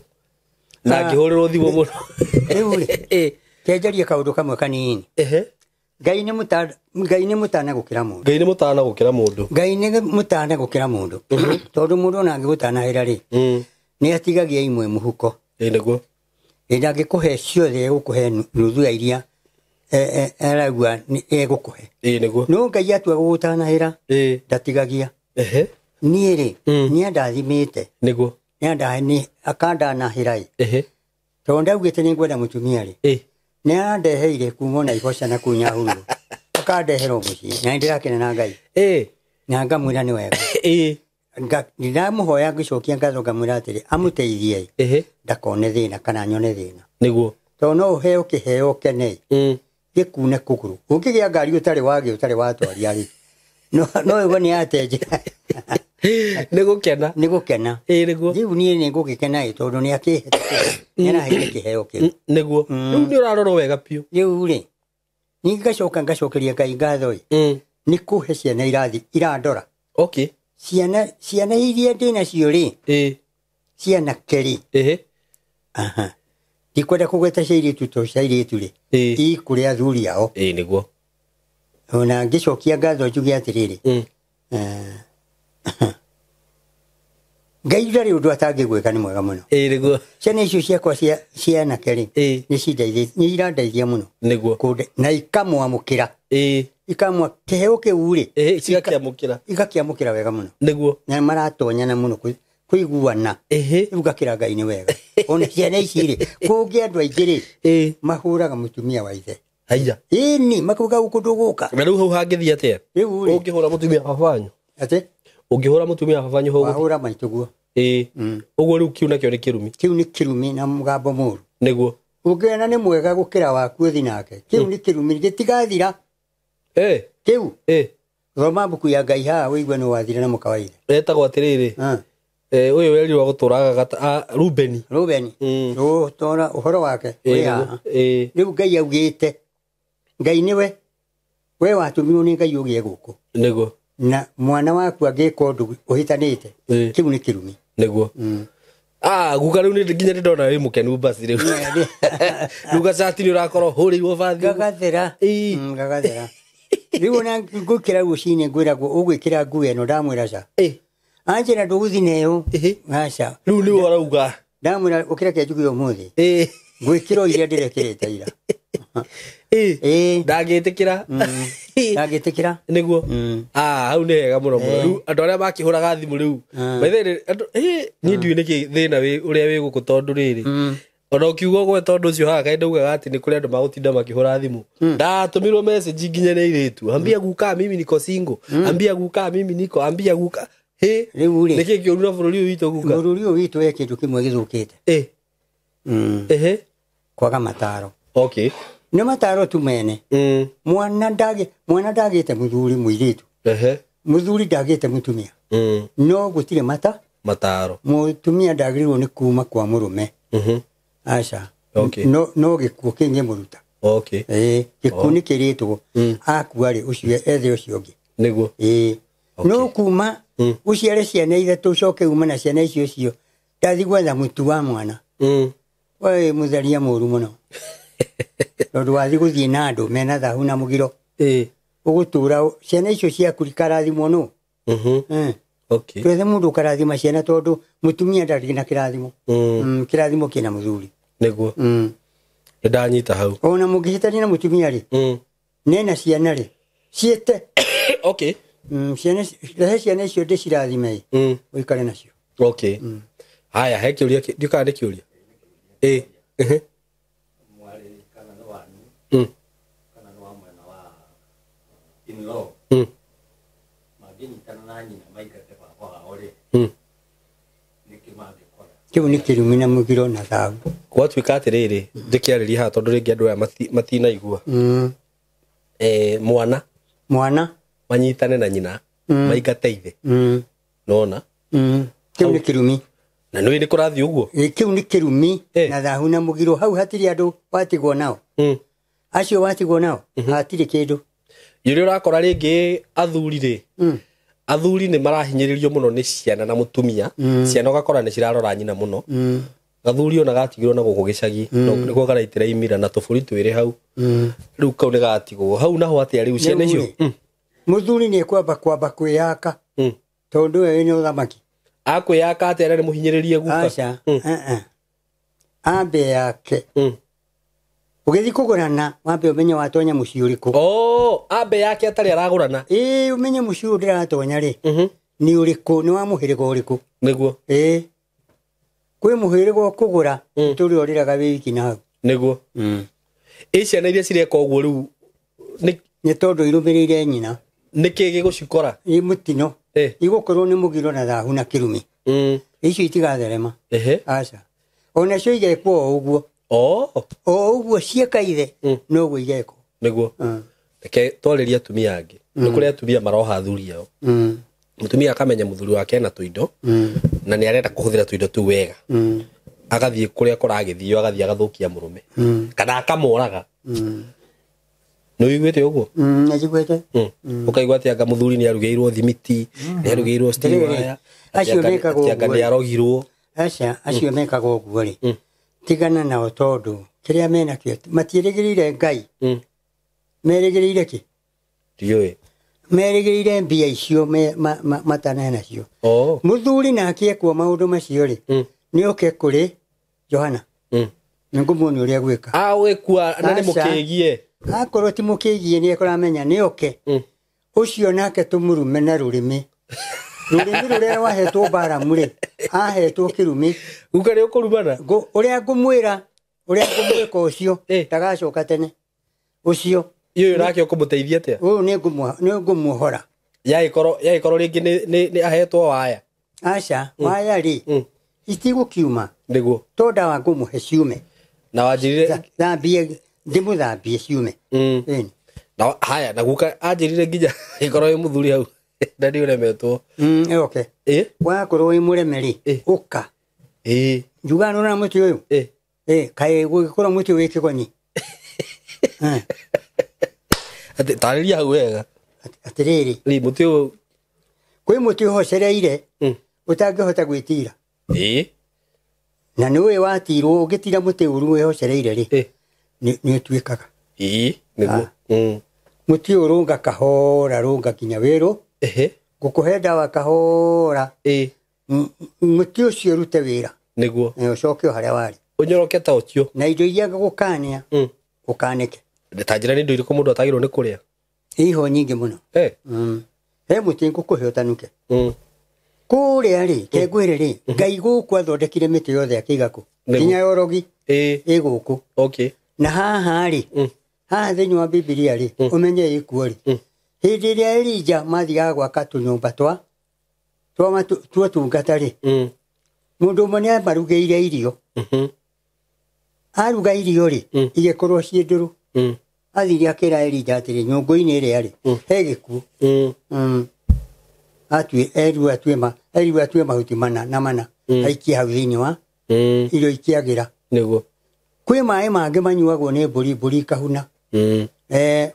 na ngĩhũrĩrwo thimũ mũno rĩu rĩ kenjarie kaũndũ kamwe kanini Ngai nĩ mũtana gũkĩra mũndũ tondũ mũndũ ona angĩgũtanahĩra rĩ nĩ atigagia imwe mũhuko nĩguo ndangĩkũhe ciothe egũkũhe nuthu ya iria aragua egũkũhe nĩguo no Ngai atua gũgũtanahĩra ndatigagia niĩ rĩ nĩ andathimĩte nĩguo nĩ akandanahĩra tondũ ndaugĩte nĩ ngwenda mũtumia rĩ nĩ andeheire kuma Naivasha na kũu Nyahururu akandehera mũciĩ na ndĩrakena na Ngai na ngamwĩra nĩ wega ndamũhoya ngĩcokia ngatho ngamwĩra atĩrĩ amũteithie ndakone thĩna kana nyone thĩna nĩguo tondũ no ũheo kĩheo kene gĩkune kũgũrũ ũngĩgĩa ngari ũtarĩ watwaria rĩ no ĩgo nĩ atenjera nĩ gũkena nĩguo rĩu niĩ nĩ ngũgĩkena tondũ nĩ akĩhete nĩ araheire kĩheo kĩu nĩguo rĩu nĩ ũrarorwo wega biũ rĩu rĩ nĩ ngacokeria Ngai ngatho nĩ kũhe ciana irandora ciana iria ndina cio ri ciana keri ndikwenda kugweta ciairitu to ciairitu ri ikuri athuri ao niguo ona ngicokia ngatho njuge atiriri Ngai ndari undu atangigwika ni mwega muno niguo ciana icio ciakwa ciana keri ni cindeithia ni irandeithia muno niguo na ikamwamukira ikamwa kiheo kiu ri igakiamukira wega muno niguo na maratonyana muno kuiguana ugakira Ngai ni wega ona ciana ici ri kungi andu aingĩ ri mahuraga mutumia wa ithe haya ni makuga gukunduguka na riu hau hangithia atia ungihura mutumia babanyu ate ungihura mutumia babanyu hau wahura maituguo uguo riu kiu nakio ni kirumi na mugambo muru niguo ungiona ni mwega gukira waku thi nake kiu ni kirumi gitigathira kiu thoma mbuku ya Ngai ha wigwe no wathira na mukawaida etagwo atiriri uyu weri wa guturaga Rubeni tora uhoro wake riu Ngai augite Ngai niwe we watumirwo ni Ngai ugie guku niguo na mwana waku agika undu uhitanite kiu ni kirumi niguo guka riu ni nginya ndona wi mukenu basi riu ruga cati ni urakorwo huriirwo bathi gagathera riu na ngukira gucine ngwiragwo ugwikira nguo eno ndamwira ca anjira nduguthi neyo aca riu ni urauga ndamwira ukira kenjugi umuthi gwikira iria ndirekirite ira ndagitikira niguo hau ni hega muno muno riu andu aria makihuraga thimu riu maithe ni ndiu niki thina uria wi guku tondu riri ona ukiuga gwe tondu ucio haha kainde ugaga ati ni kuri andu magutinda makihura thimu ndatumirwo message nginya ni iritu ambia guka mimi niko single ambia guka mimi niko ambia guka riu ri niki kiuru na bururi witu guka bururi witu we kindu kimwe githukite kwaga mataro ni mataro tu mene mwana ndagite muthuri muiritu muthuri ndagite mutumia no gutire mataro mutumia ndagirwo ni kuma kwa murume aca no gikuo kingi muruta gikuo ni kiritwo akuari ucio ethe ucio ngi niguo no kuma uciare ciana ithatu ucoke uma na ciana icio cio ndathi gwetha mutu wa mwana we mutharia muru muno tondu wathi guthii na andu mena thahu na mugiro ugutura ciana icio ciaku ikarathimwo nu twethe mundu ukarathima ciana tondu mutumia ndarĩ na kirathimo kirathimo kina muthuri niguo ndanyita hau ona mungihitania na mutumia ri nena ciana ri ciete ciana icio ndicirathime uikare nacio haya he kiuria ndiukaga ni kiuria kiu ni kirumi na mugiro na thagu gwatuika atiriri ndikiariria haha tondu ringi andu aya matinaigua mwana manyitane na nyina maingate ithe nona kiu ni kirumi na nui ni kurathi uguo kiu ni kirumi na thahu na mugiro hau hatiri andu watigwo nao acio watigwo nao hatiri kindu yuri urakora ringi athuri ri athuri ni marahinyiririo muno ni ciana na mutumia ciana ugakora ni cirarora nyina muno gathuri ona gatigirwo na guku gicagi niguo garaitira imira na tuburi twiri hau riu kau ni gatigwo hau naho atia riu ciana icio muthuri ni kwamba kwiyaka tondu we ni uthamaki akwiyaka atia ni muhinyiririe guka aca ambe yake ugethi kugurana wambe umenye watonya mucii uriku ambe yake atari aragurana umenye mucii ndiratonya ri ni uriku ni wa muhirigo uriku niguo kwi muhirigo kugura turi oriraga wiki na hau niguo ciana iria cireka uguo riu ni tondu irumirire nyina niki gigucikora mutino igukorwo ni mugiro na thahu na kirumi icio itigatherema aca ona cio igekwo uguo uguo cieka ithe noguo igekwo niguo reke twaririe atumia angi ni kuri atumia maroha athuri ao mutumia akamenya muthuri wake na tuindo na ni arenda kuhuthira tuindo tu wega agathie kuria kuragithio agathie agathukia murume kana akamoraga no igwete uguo njigwete ukaigwa ati anga muthuri ni arugeirwo thimiti ni arugeirwo steel wire acio mekaga anga ni arogirwo acio mekaga uguo ri tigana nao tondu kiria mena kio matieregereire Ngai meregereire ki tiwe meregereire mbia icio matana nacio muthuri nake ekwo maundu macio ri ni oke kuri Johana ngumuoni uria gwika wekua na ni mukigie akorwo ti mukigie ni ekoramenya ni oke ucio nake tumurume na rurimi ruria wahetwo bara muri ahetwo kirumi ukari ukurumana uria ngumwira ucio tagacoka tene ucio iyo nake ukumuteithia atia ni ngumuhora yaikoro ringi ni ahetwo waya aca waya ri itigukiuma niguo tonda wa ngumuhe ciume na wanjirire thambie ndimuthambie ciume na haya na guka anjirire nginya ikoro wi muthuri hau na ndi uremetwo okay wakorwo wi muremeri uka njuga no na muti uyu kai gugikorwo muti wi kigoni ati tariria hau wega atiriri ri muti uyu kwi muti uhocereire utangihota gwitira na niwe watirwo ugitira muti uru wihocereire ri ni tuikaga niguo muti urunga kahora runga kinya wiru gukuhe dawa kahora muti ucio rute wira niguo ucoke haria wari unyoroke ta ucio na indo iria gukania ukanike ndetanjira ni ndo iriko mundu atagirwo ni kuria iho nyingi muno he muti ngukuhe utanuke kuria ri kegwire ri Ngai guku athondekire miti yothe akigaku kinya yorogi iguku na haha ri haha thiini wa Biblia ri umenye ikuo ri hindi iria Elija mathiaga gwaka tunyumba twa tungata ri mundu umwe niamarugeire irio aruga irio ri igikorwo ci nduru athire akira Elija atiri nyungu-ini iria ri he gikuo atue mahuti mana na mana aikia hau thiini wa irio ikiagira niguo kwi mai mangi manyuagwo ni mburi kahuna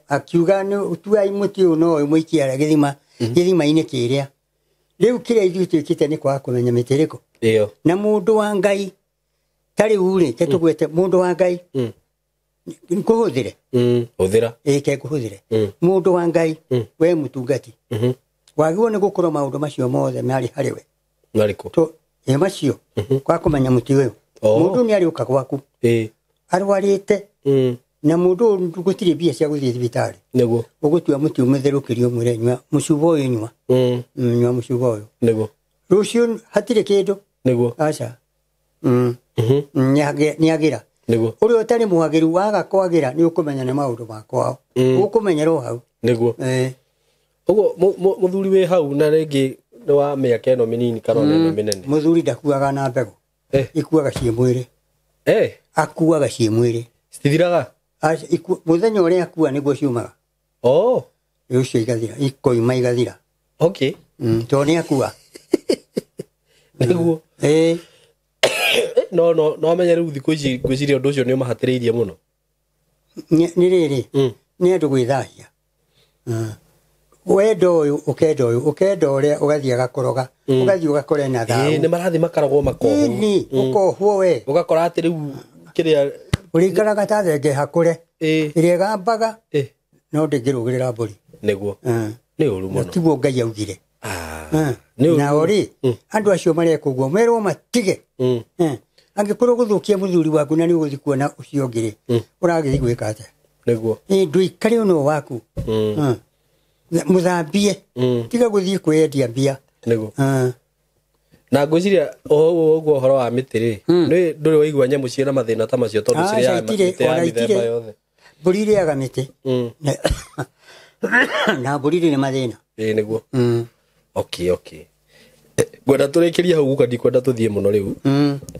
akiuga ni tuai muti uyu no muikiara githima-ini kiria riu kiria ithuĩ twĩkĩte nĩ kwaga kũmenya mĩtĩrĩko na mũndũ wa Ngai tarĩ uri ketũgwete mũndũ wa Ngai nkũhũthĩre hũthĩra ke nkũhũthĩre mũndũ wa Ngai we mũtungati wagĩrĩirwo nĩ gũkorwo maũndũ macio mothe marĩ harĩ we marĩkũ macio kwaga kũmenya mũtĩ ũyũ mũndũ nĩ arĩũka gwaku arwarĩte na mũndũ gũtirĩ mbia cia gũthiĩ thibitarĩ nĩguo ũgũtua mũtĩ ũmũtherũkĩrie ũmwĩre nyua mũcuba ũyũ nyua nyua mũcuba ũyũ nĩguo rũciũ hatirĩ kĩndũ nĩguo aca nĩagĩra nĩguo ũrĩa ũtarĩ mwagĩru waga kwagĩra nĩ ũkũmenya nĩ maũndũ makwao ũkũmenyerwo hau nĩguo ũguo mũthuri wĩ hau na rĩngĩ nĩ wa mĩaka ĩno mĩnini kana ĩno mĩnene mũthuri ndakuaga na mbegũ ikuaga ciĩ mwĩrĩ akuaga ciĩ mwĩrĩ citithiraga muthenya uria akua niguo ciumaga ucio igathira ikoima igathira to ni akua niguo no amenye riu thiku ici ngwiciria undu ucio ni mahatiriirie muno ni riri ni andu gwithahia wendo uyu ukenda uria ugathii agakoroga ugathii ugakora na thau ni marathi makaragwo makohwo ni ukohwo we ugakora ati riu kiria urikaraga ta thenge hakure iria gambaga no ndingirugirira mburi niguo ni uru muno tiguo Ngai augire na ori andu acio marekugwo merwo matige angikorwo guthukia muthuri waku na ni uguthi kuona ucio ngiri uragithi gwika atia niguo nduikare uno waku muthambie tiga guthii kwendia mbia niguo na ngwiciria ũguo ũhoro wa mĩtĩ rĩ ndũrĩ waigua nyamũ ciĩna mathĩna ta macio tondũ cirĩaga mĩtĩ ya mĩthemba yothe mbũri irĩaga mĩtĩ na mbũri ndĩrĩ mathĩna nĩguo ngwenda tũrĩkĩrie hau guka ndikwenda tũthiĩ mũno rĩu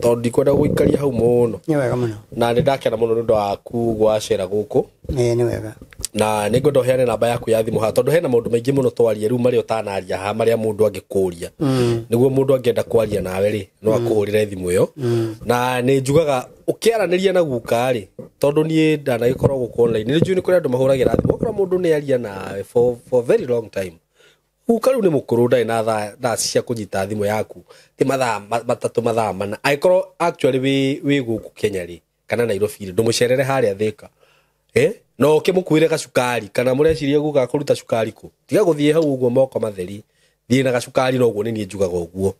tondũ ndikwenda gũikaria hau mũno nĩ wega mũno na nĩ ndakena mũno nĩ ũndũ waku gwacera gũkũ nĩ wega na nĩngwenda ũheane namba yaku ya thimũ haha tondũ hena maũndũ maingĩ mũno twarie rĩu marĩa ũtanaria haha marĩa mũndũ angĩkũria nĩguo mũndũ angĩenda kwaria nawe rĩ no akũhũrĩre thimũ ĩyo na nĩ njugaga ũkĩaranĩria na guka rĩ tondũ niĩ ndanagĩkorwo gũkũ online nĩ njũĩ nĩ kũrĩ andũ mahũragĩra thimũ ũkora mũndũ nĩ aria nawe for very long time guka rĩu nĩ mũkũrũ ndarĩ na thaa cia kũnyita thimũ yaku ti mathaa matatũ mathaa mana angĩkorwo actually wĩ gũkũ Kenya rĩ kana Nairobi rĩ ndũmũcerere harĩa Thika no ũkĩmũkuĩre gacukari kana mũreciria guka kũruta cukari kũ tiga gũthiĩ hau ũguo moko matheri thiĩ na gacukari no ũguo nĩ niĩ njugaga ũguo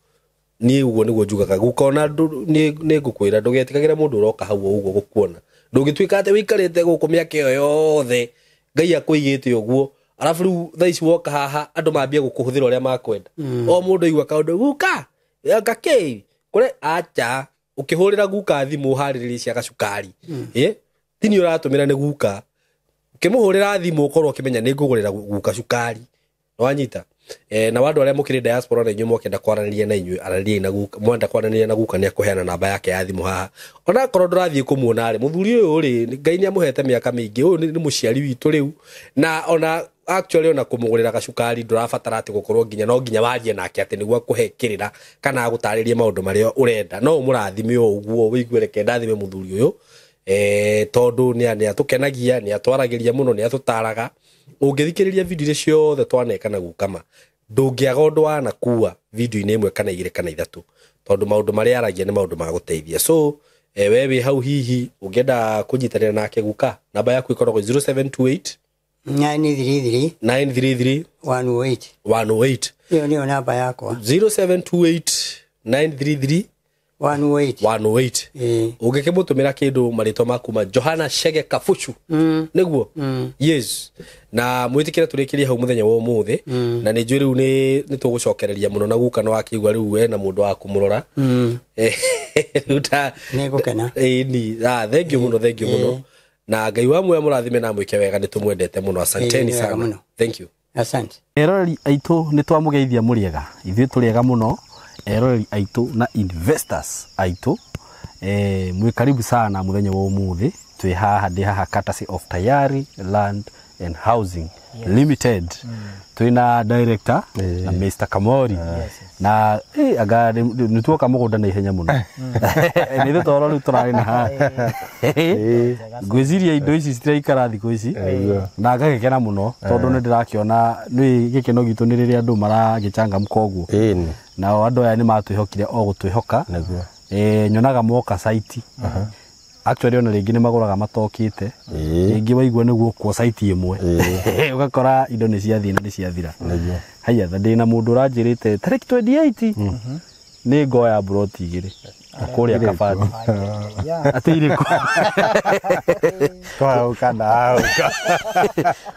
niĩ ũguo nĩguo njugaga guka ona nĩ ngũkwĩra ndũgetigagĩre mũndũ ũroka hau ũguo gũkuona ndũngĩtuĩka atĩ wĩikarĩte gũkũ mĩaka ĩyo yothe Ngai akũigĩte ũguo arabu rĩu thaa ici woka haha andũ mambia gũkũhũthĩra ũrĩa makwenda o mũndũ aigua kaũndũ guka gakĩ kũrĩ acha ũkĩhũrĩra guka thimũ harĩrĩria cia gacukari tini ũratũmĩra nĩ guka ũkĩmũhũrĩra thimũ ũkorwo ũkĩmenya nĩ ngũgũrĩra guka cukari wanyita na wandũ arĩa mũkĩrĩ diaspora na inyuĩ mwakenda kwaranĩria na inyuĩ arariai na guka mwenda kwaranĩria na guka nĩ akũheana namba yake ya thimũ haha ona korwo ndũrathiĩ kũmuona rĩ mũthuri ũyũ rĩ Ngai nĩ amũhete mĩaka mĩingĩ ũyũ nĩ mũciari witũ rĩu na ona actually ona kũmũgũrĩra gacukari ndũrabatara atĩ gũkorwo nginya no nginya warie nake atĩ nĩguo akũhe kĩrĩra kana agũtarĩrie maũndũ marĩa ũrenda no ũmũrathime ũguo wĩigue reke ndathime mũthuri ũyũ tondũ nĩ atũkenagia nĩ atwaragĩria mũno nĩ atũtaraga ũngĩthikĩrĩria video iria ciothe twaneka na gukama ndũngĩaga ũndũ wanakua video-inĩ ĩmwe kana igĩrĩ kana ithatũ tondũ maũndũ marĩa aragia nĩ maũndũ ma gũteithia so we wĩ hau hihi ũngĩenda kũnyitanĩra nake guka namba yaku ĩkoragwo 0728 933 108 ĩyo nĩyo namba yakwa 0728 933 108 ũngĩkĩmũtũmĩra kĩndũ marĩtwa makuma Johana Chege Kafuchu nĩguo yes na mwĩtĩkĩre tũrĩkĩrie hau mũthenya wa ũmũthĩ na nĩ njũĩ rĩu nĩ tũgũcokereria mũno na guka no akĩigua rĩu we na mũndũ wa kũmũrora nĩ gũkena thank you mũno na Ngai wa muoyo mũrathime na mwĩke wega nĩ tũmwendete mũno asanteni sana thank you asante eroreri aitũ nĩ twamũgeithia mũrĩega ithuĩ tũrĩega mũno eroreri aitũ na investors aitũ mwĩ karibu sana muthenya wa ũmũthĩ twĩ haha ndĩ haha courtesy of Tayari Land and Housing Limited twĩna director na Mr. Kamori na aga nĩ tuoka mũgũnda na ihenya mũno nĩ thĩ toro rĩu tũrarĩ na haha ngwĩciria indo ici citiraikara thikũ ici na ngagĩkena mũno tondũ nĩ ndĩrakĩona nĩ gĩkeno gitũ nĩ rĩrĩa andũ maragĩchangamka ũguo nao andũ aya nĩ matwĩhokire o gũtwĩhoka nyonaga moka site actually ona rĩngĩ nĩ magũraga matokĩte rĩngĩ waigua nĩguo kwa site ĩmwe ũgakora indo nĩ ciathiĩ na nĩ ciathira haya ndĩna mũndũ ũranjĩrĩte tarĩki 28 nĩ ngoya broti igĩrĩ kũrĩa kabati atĩirĩku kana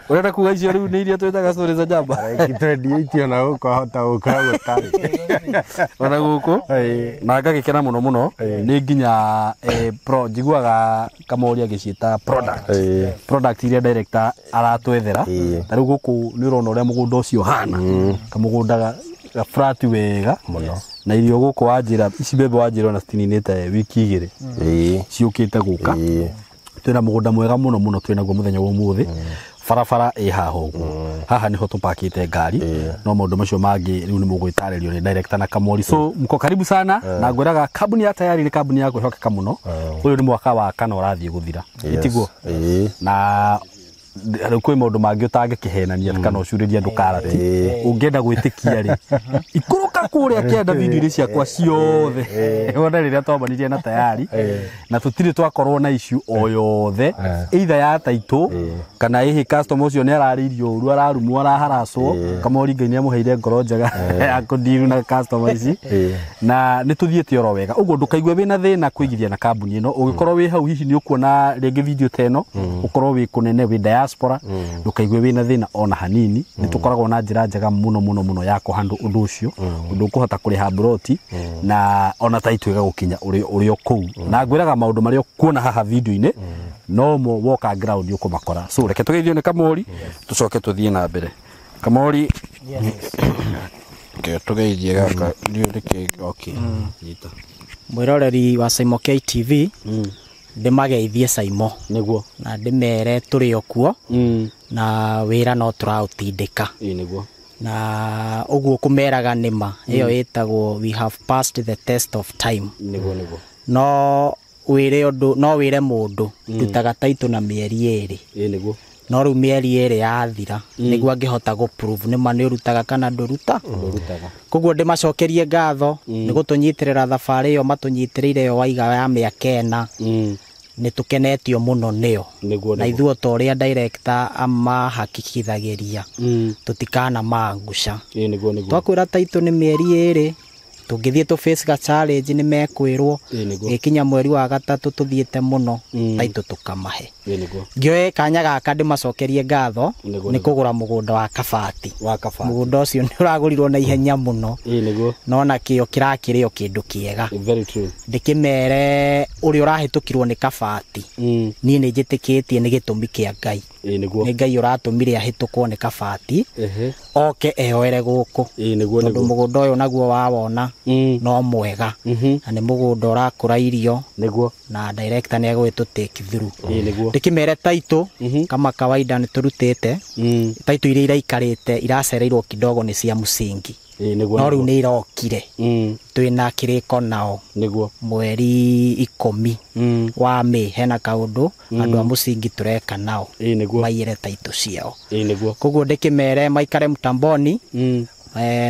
ũrenda kuga icio rĩu nĩ iria twĩtaga stories za jamba tarĩki 28 ona ũkahota gũkorwo gũtarĩ ona gũkũ na ngagĩkena mũno mũno nĩ nginya njiguaga Kamori agĩciĩta product iria director aratwethera tarĩu gũkũ nĩ ũrona ũrĩa mũgũnda ũcio hana kamũgũnda ga flat wega mũno na irio gũkũ wanjĩra ici mbembe wanjĩra na citinĩte wiki igĩrĩ ciũkĩte gũka twĩna mũgũnda mwega mũno mũno twĩnaguo mũthenya wa ũmũthĩ barabara ĩ haha ũguo haha nĩho tũpakĩte ngari no maũndũ macio mangĩ rĩu nĩ mũgwĩtarĩrio nĩ director na Kamori so mko karibu sana na ngwĩraga kambuni ya Tayari nĩ kambuni ya kwĩhokeka mũno ũyũ nĩ mwaka wa kana ũrathiĩ gũthira itiguo na kwĩ maũndũ mangĩ ũtangĩkĩhenania kana ũcurĩria ndũkarati ũngĩenda gwĩtĩkia rĩ ikũrũka kũrĩa kĩenda video-inĩ ciakwa ciothe wona rĩrĩa twambanirie na Tayari na tũtirĩ twakorwo na issue o yothe either ya taitũ kana hihi customer ũcio nĩ ararĩirio ũru ararumwo araharacwo Kamori Ngai nĩ amũheire ngoro njega ya kũdeal na customer ici na nĩ tũthiĩte oro wega ũguo ndũkaigue wĩna thĩna kũigithia na kambuni ĩno ũgĩkorwo wĩ hau hihi nĩ ũkuona rĩngĩ video ta ĩno ũkorwo wĩ kũnene wĩ diaspora ndũkaigue wĩna thĩna ona hanini nĩ tũkoragwo na njĩra njega mũno ya kũhandle ũndũ ũcio ũndũ ũkũhota kũrĩha broti na ona taitũ ĩgagũkinya ũrĩ o kũu na ngwĩraga maũndũ marĩa ũkuona haha video-inĩ no mo woka ground ũkũmakora so reke tũgeithio nĩ Kamori tũcoke tũthiĩ na mbere Kamori tũgeithie gaka nĩ ũrĩkĩ okay nyita mwĩroreri wa Saimo KTV ndĩmageithie Saimo nĩguo na ndĩmere tũrĩ okuo na wira no turautindika niguo na uguo kumeraga nima iyo itagwo we have passed the test of time niguo no wire mundu tutaga taitu na mieri eri niguo no ru mieri eri yathira niguo angihota go prove nima ni urutaga kana ndurutaga koguo ndimacokerie ngatho ni gutunyitirira thabari yo matunyitirire yo waiga ya miakena ni tukenetio muno neo na ithuo to ria director amahakikithagiria tutikana mangusha twakwira taitu ni mieri eri tungithie tu face ga challenge ni mekwirwo ikinya mweri wa gatatu tuthiete muno taitu tukamahe ngioe kanya gaka ndimacokerie ngatho ni kugura mugunda wa kabati mugunda ucio ni uragurirwo na ihenya muno no na kio kirakirio kindu kiega ndikimere uri urahitukirwo ni kabati ni njitikitie ni gitumi kia Ngai ni Ngai uratumire ahitukwo ni kabati oke ehoere guku tondu mugunda uyu naguo wawona no mwega na ni mugunda urakura irio niguo na director ni agwitu take through ndikimere taitu kama kawaida ni turutite taitu iria iraikarite iracereirwo kidogo ni cia musingi no riu ni irokire twina kiriko nao niguo mweri 10 wa Mei hena kaundu andu a musingi tureka nao maire taitu ciao koguo ndikimere maikare mtamboni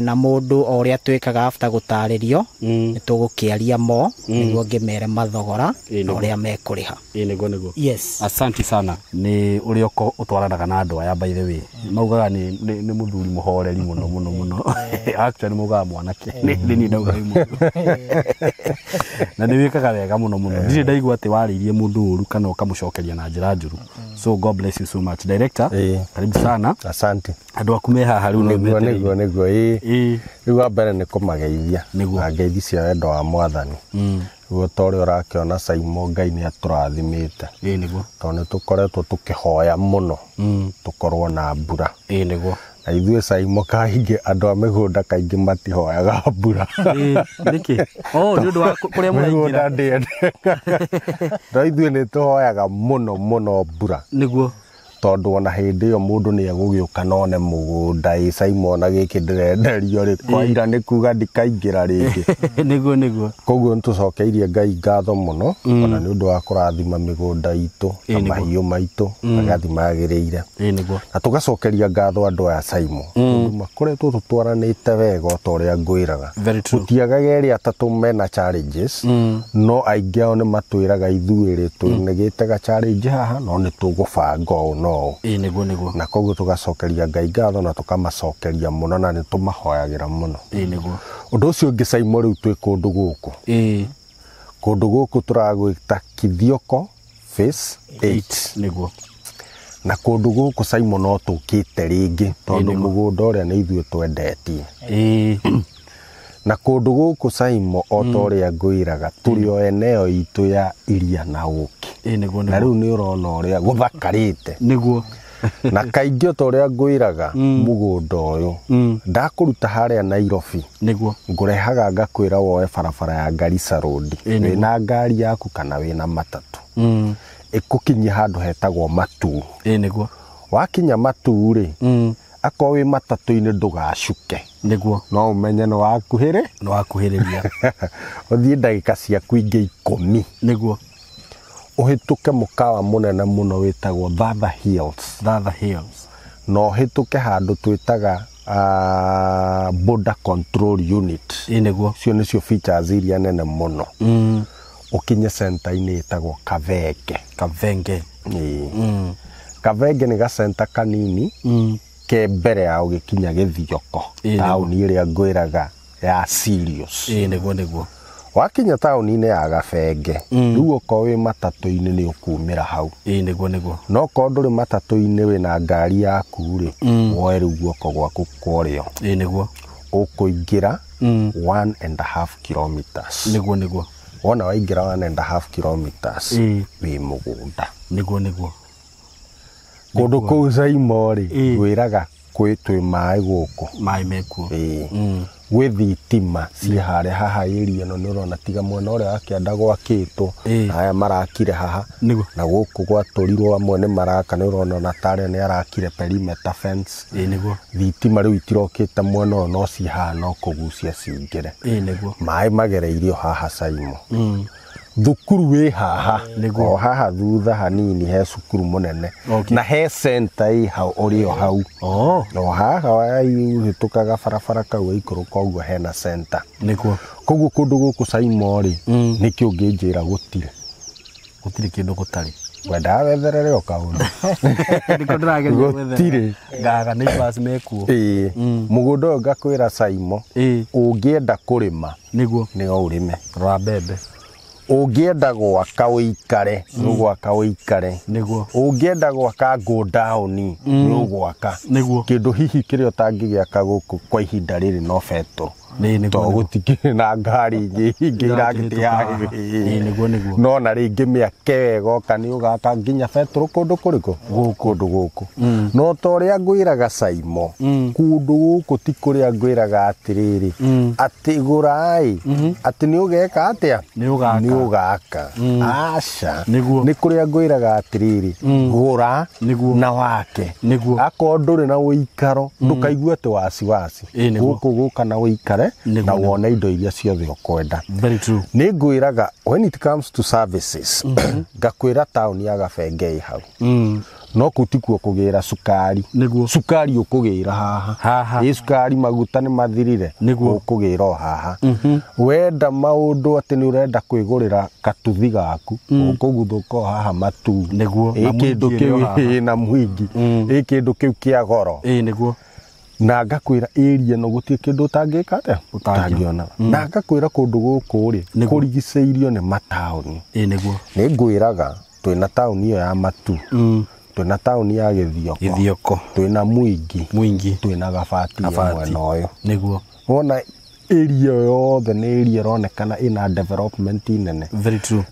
na mundu oria twikaga after gutaririo ni tugukiaria mo niguo ngimere mathogora oria mekuriha niguo yes asante sana ni uri oko utwaranaga na andu aya by the way maugaga ni muthuri muhoreri muno actually mugaga mwanake ni ndauga na ni wikaga wega muno ndire ndaigua ati waririe mundu uru kana ukamucokeria na njira njuru so God bless you so much director karibu sana asante andu akume haha riu niguo riu mbere ni kumageithia na ngeithi cia wendo wa mwathani guo tori urakiona Simon Ngai ni aturathimite niguo tondu tukoretwo tukihoya muno tukorwo na mbura niguo na ithuĩ Simon kaingĩ andũ a mĩgũnda kaingĩ matihoyaga mbura niki ni undu wa kuria muraingira no ithuĩ nĩ tũhoyaga mũno mbura niguo tondu ona hindi iyo mundu ni agugioka none mugunda Simon agiki ndirenderio ri kwa ira ni kuga ndikaingira ringi niguo koguo ntucokeirie Ngai ngatho muno ona ni undu wa kurathima migunda itu amahiu maitu agathima agiriire niguo na tugacokeria ngatho andu aya Simon makoretwo tutwaranite wega toria ngwiraga gutiagaga eri atatu mena challenges no aingĩ ao ni matwiraga ithuĩ twinegete ga challenge haha no ni tugubanga no niguo na koguo tugacokeria Ngai ngatho na tukamacokeria muno na ni tumahoyagira muno niguo undu ucio ungi Simon riu twi kundu guku kundu guku turagwita Kithioko phase 8 niguo na kundu guku Simon no tukite ringi tondu mugunda uria ni ithuĩ twendetie na kundu guku Simon otoria ngwiraga turi o eneo itu ya iria na uki na riu ni urona uria guthakarite niguo na kaingĩ otoria ngwiraga mugunda uyu ndakuruta haria Nairobi niguo ngurehaga ngakwira woe barabara ya Garissa Road wina ngari yaku kana wina matatu ikukinyia handu hetagwo Matu niguo wakinya Matu ri akowi matatu-ini ndugacuke niguo no umenye no wakuhiriria uthie ndagika ciaku ingi 10 niguo uhituke mukawa munene muno witagwo Thatha Hills no hituke handu twitaga border control unit niguo cio nicio features iria nene muno ukinye center-ini itagwo Kavenge Kavenge ni ga center kanini ke mbere ya ugikinya Githioko tauni iria ngwiraga ya serious niguo wakinya tauni-ini ya Kavenge riu ukowi matatu-ini ni ukumira hau niguo no ko nduri matatu-ini wina ngari yaku ri woe riu guoko gwaku kworio niguo ukuingira 1.5 kilometers niguo wona waingira 1.5 kilometers wi mugunda niguo kundu kuu Simon ri gwiraga kwĩ twĩ maĩ gũkũ maĩ mekuo gwĩ thitima ciĩ harĩa haha area ĩno nĩ ũrona tiga mwena ũrĩa wa kĩanda gwakĩtwo aya marakire haha na gũkũ gwatũrirwo amwe nĩ maraka nĩ ũrona na tarĩa nĩ arakire perimeter fence thitima rĩu itirokĩte mwena ũyũ no ciĩ haha no kũgucia cingĩre maĩ magereirio haha Saimo thukuru wĩ haha o haha thutha hanini he cukuru mũnene na he center ĩ hau ũrĩ o hau no haha wahĩtũkaga barabara kau ikũrũka ũguo hena center koguo kũndũ gũkũ Saimo rĩ nĩkĩo ũngĩnjĩra gũtirĩ kĩndũ gũtarĩ wendaga wetherere o kaũndũ gũtirĩ ngaga neighbors mekuo mũgũnda ũyũ ngakwĩra Saimo ũngĩenda kũrĩma nĩo ũrĩme rwa mbembe ũngĩenda gwaka ũikare nĩ gwaka ũikare ũngĩenda gwaka go down nĩ ũgwaka kĩndũ hihi kĩrĩa ũtangĩgĩaka gũkũ kwa ihinda rĩrĩ no betũrũ to gũtikĩrĩ na ngari ingĩ iragĩtĩa no na rĩngĩ mĩake wega oka nĩ ũgaka nginya betũrũ kũndũ kũrĩkũ kũndũ gũkũ no ta ũrĩa ngwĩraga Saimo kũndũ gũkũ ti kũrĩa ngwĩraga atĩrĩrĩ atĩ gũra atĩ nĩ ũgeka atĩa nĩ ũgaka aca nĩ kũrĩa ngwĩraga atĩrĩrĩ gũra na wake akorwo ndũrĩ na ũikaro ndũkaigua atĩ wasiwasi gũkũ gũka na ũikare na wone indo iria ciothe ũkwenda nĩ ngwĩraga when it comes to services ngakwĩra taũni ya Gabenge hau no kutikuo kũgĩra cukari ũkũgĩra haha cukari maguta nĩ mathirire ũkũgĩra o haha wenda maũndũ atĩ nĩ ũrenda kwĩgũrĩra katuthi gaku ũkũguthũka haha matu kĩndũ kĩu na mwingi kĩndũ kĩu kĩa goro na ngakwĩra area no gũtirĩ kĩndũ ũtangĩka atĩa ũtangĩona na ngakwĩra kũndũ gũkũ rĩ kũrigicĩirio nĩ mataũni nĩ ngwĩraga twĩna taũni ĩyo ya Matu twĩna taũni ya Gĩthioko twĩna Mwingi twĩna Gabati mwena ũyũ wona area yothe nĩ area ĩronekana ĩna development nene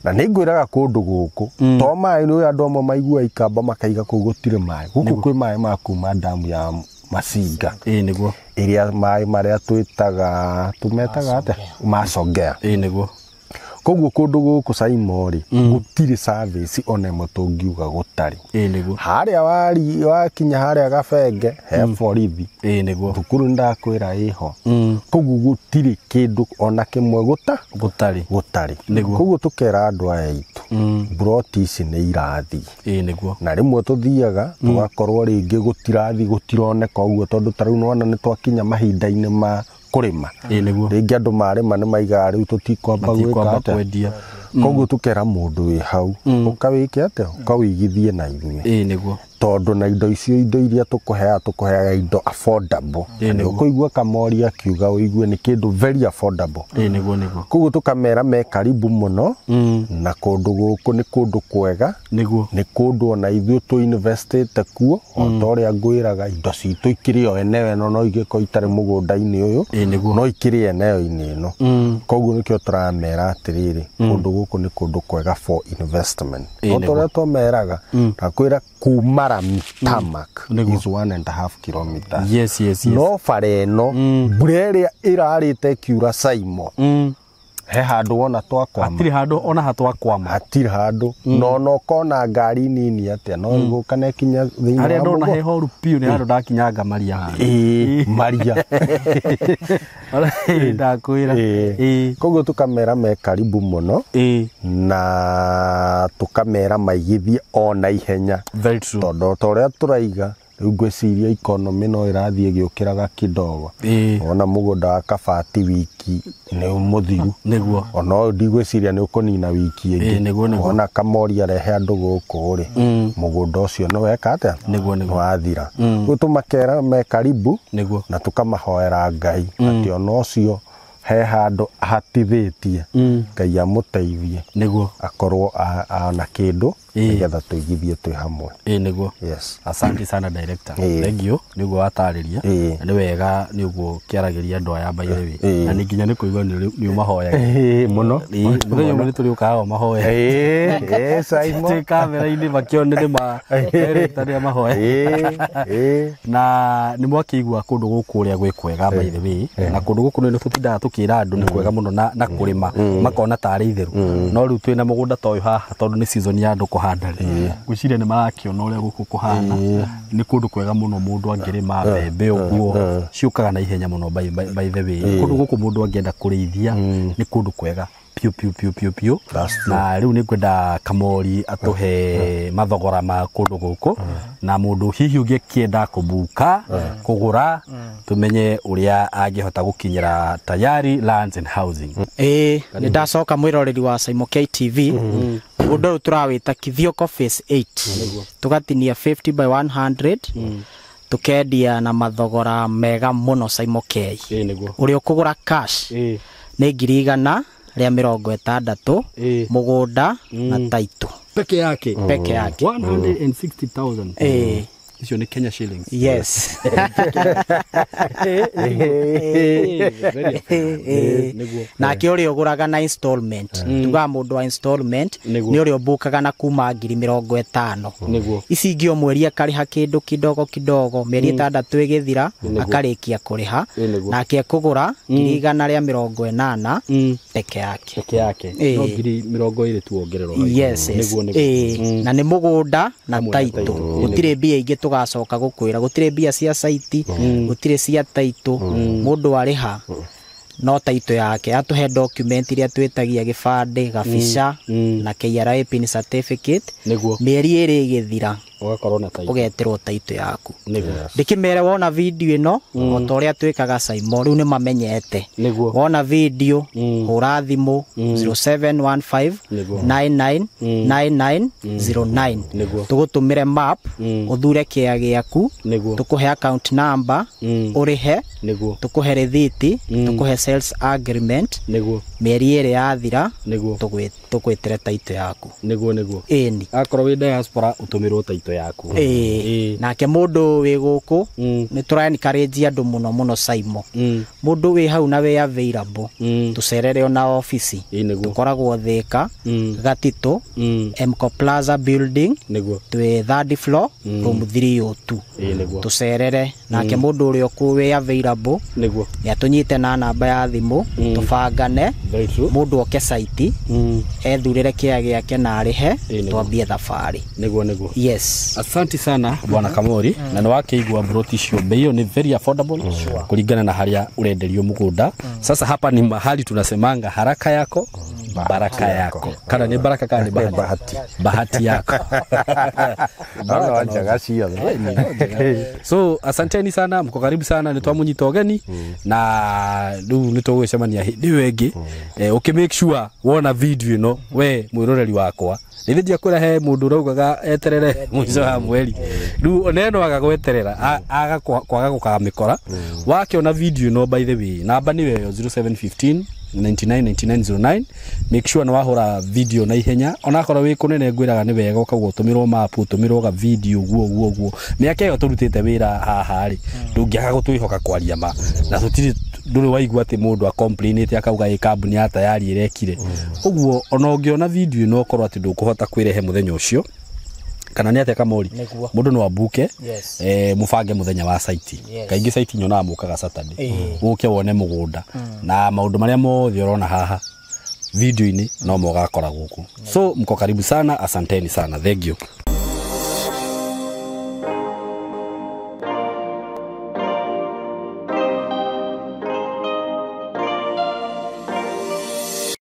na nĩ ngwĩraga kũndũ gũkũ to maĩ nĩ andũ amwe maigua ikamba makaiga kũu gũtirĩ maĩ gũkũ kwĩ maĩ ma kuma damu ya Masinga iria maĩ marĩa twĩtaga tumetaga atĩa macongea koguo kũndũ gũkũ Saimo rĩ gũtirĩ service ona ĩmwe tũngiuga gũtarĩ harĩa wakinya harĩa Gabenge he borithi thukuru ndakwĩra ĩho koguo gũtirĩ kĩndũ ona kĩmwe gũtarĩ koguo tũkera andũ aya aitũ broti ici nĩ irathiĩ na rĩmwe tũthiaga tũgakorwo rĩngĩ gũtironeka ũguo tondũ tarĩu nĩwona nĩ twakinya mahinda-inĩ ma kũrĩma rĩngĩ andũ marĩma nĩ maigaga rĩu tũtikwamba gwĩka atĩa koguo tũkera mũndũ wĩ hau ũkawĩke atĩa ũkawĩigithie na ithuĩ tondũ na indo icio indo iria tũkũheaga indo affordable ũkũigua Kamori akiuga ũigue nĩ kĩndũ very affordable koguo tũkamera me karibu mũno na kũndũ gũkũ nĩ kũndũ kwega nĩ kũndũ ona ithuĩ tũinvestĩte kuo o ta ũrĩa ngwĩraga indo citũ ikĩrĩ o eneo ĩno no igĩkorwo itarĩ mũgũnda-inĩ ũyũ no ikĩrĩ eneo-inĩ ĩno koguo nĩkĩo tũramera atĩrĩrĩ kũndũ gũkũ nĩ kũndũ kwega for investment o ta ũrĩa twameraga takwĩra kuma Tamak is 1.5 kilometers. No bara ĩno mbura ĩrĩa ĩrarĩte kiura Saimo he handũ wona twakwama hatirĩ handũ ona hatwakwama hatirĩ handũ no kona ngari nini atĩa no igũkana kinya thĩinĩ wa harĩa ndona he horu piũ nĩ handũ ndakinyanga Maria Maria ndakwĩra koguo tũkamera me karibu mũno na tũkamera maigithie ona ihenya tondũ ta ũrĩa tũraiga rĩu ngwĩciria economy no ĩrathiĩ ĩgĩũkĩraga kidogo ona mũgũnda wa Kabati wiki nĩ mũthiru ona ndigwĩciria nĩ ũkũnina wiki ĩngĩ ona Kamori arehe andũ gũkũ rĩ mũgũnda ũcio nĩ weka atĩa nĩ wathira rĩu tũmakera me karibu na tũkamahoera Ngai atĩ ona ũcio he handũ ahatithĩtie Ngai amũteithie akorwo na kĩndũ nigetha tuigithie twi hamwe niguo. Yes, asante sana director. Thank you niguo watariria ni wega niguo kiaragiria andu aya Mbaithe wi na ni nginya ni kuigwa ni umahoya muno muthenya umwe turi ukaga mahoya Simon kamera ini makione ni ma director mahoya na ni mwakiigua kundu guku ria gwi kwega Mbaithe wi na kundu guku ni futindaga tukira andu ni kwega muno na kurima makona tari itheru no riu twina mugunda ta uyu haha tondu ni season ya andu kuhanda gwiciria ni marakiona uria guku kuhana ni kundu kwega muno mundu angirima mbembe uguo ciukaga na ihenya muno Mbaithe wi kundu guku mundu angienda kurithia ni kundu kwega piu na riu ni kwenda Kamori atuhe mathogora ma kundu guku na mundu hihi ungikienda kubuka kugura tumenye uria angihota gukinyira Tayari Lands and Housing. Ni ndacoka mwiroreri wa Simon KTV undu turawita Kithioko phase 8 tugatinia 50 by 100 tukendia na mathogora mega muno Simon K uri ukugura cash ni 100 ria 60 mugunda na title peke yake 160,000 hizo ni Kenya shillings. Yes. Na kiori oguraga na installment tuga mundu wa installment ni uri obukaga na kuma 50,000 ici ingio mweri akariha kindu kidogo mieri 6 igithira akarikia kuriha na akie kugura 180 peke yake no 20 tu ongerero. Yes na ni mugunda na title gutire bia ingi tugacoka gukwira gutire bia cia site gutire cia title mundu ariha no title yake atuhe document iria twetagia gibande gabica na KRA pin certificate mieri iri igithira ugakorwo na title ugeterwo title yaku ndikimere wona video ino otoria twikaga Simon riu ni mamenyete wona video hura thimu 0715 999909 tugutumire map uthure kia giaku tukuhe account number urihe tukuhe receipt tukuhe sales agreement mieri iri yathira tukwitire title yaku eni akorwo wi diaspora utumirwo title yaku nake mundu wi guku ni turani encourage andu muno Simon mundu wi hau na wi available tucerere ona office tukoragwo Thika Gatito Mco Plaza building twi 3rd floor room 302 tucerere nake mundu uri oku wi available ni atunyite na namba ya thimu tubangane mundu oke site ethurire kia giake na arihe twambie thabari yes. Asante sana bwana Kamori na ni wakiigwa broti cio bei ni very affordable kulingana na haria urenderio mugunda. Sasa hapa ni mahali tunasemanga haraka yako baraka yako kana ni baraka kana ni bahati yako bana wanjaga cio. So asanteni sana, mko karibu sana, ni twamunyita ogeni na riu ni tugwicemania hindi wengi uki make sure wona video ino we mwiroreri wakwa ithithia kura he mundu raugaga eterere mwizo wa mweri riu oneno agagweterera aga kwaga gukamikora wakiona video ino by the way namba ni weyo 0715 999909 make sure na wahora video na ihenya ona korwo wi kunene ngwiraga ni wega ukagwo tumirwo map tumirwo ga video guo miaka yo turutite wira haha ri ndungiaga gutwihoka kwaria ma na tutiri nduri waigua ati mundu a complain ati akauga i kambuni ya Tayari irekire uguo ona ungiona video no korwo ati ndukuhota kwirehe muthenya ucio kana ni ate Kamori mundu no abuke mufange muthenya wa site kaingi site nyona mukaga Saturday uke wone mugunda na maundu maria mothe urona haha video ini no mogakora guku so mko karibu sana, asanteni sana, thank you.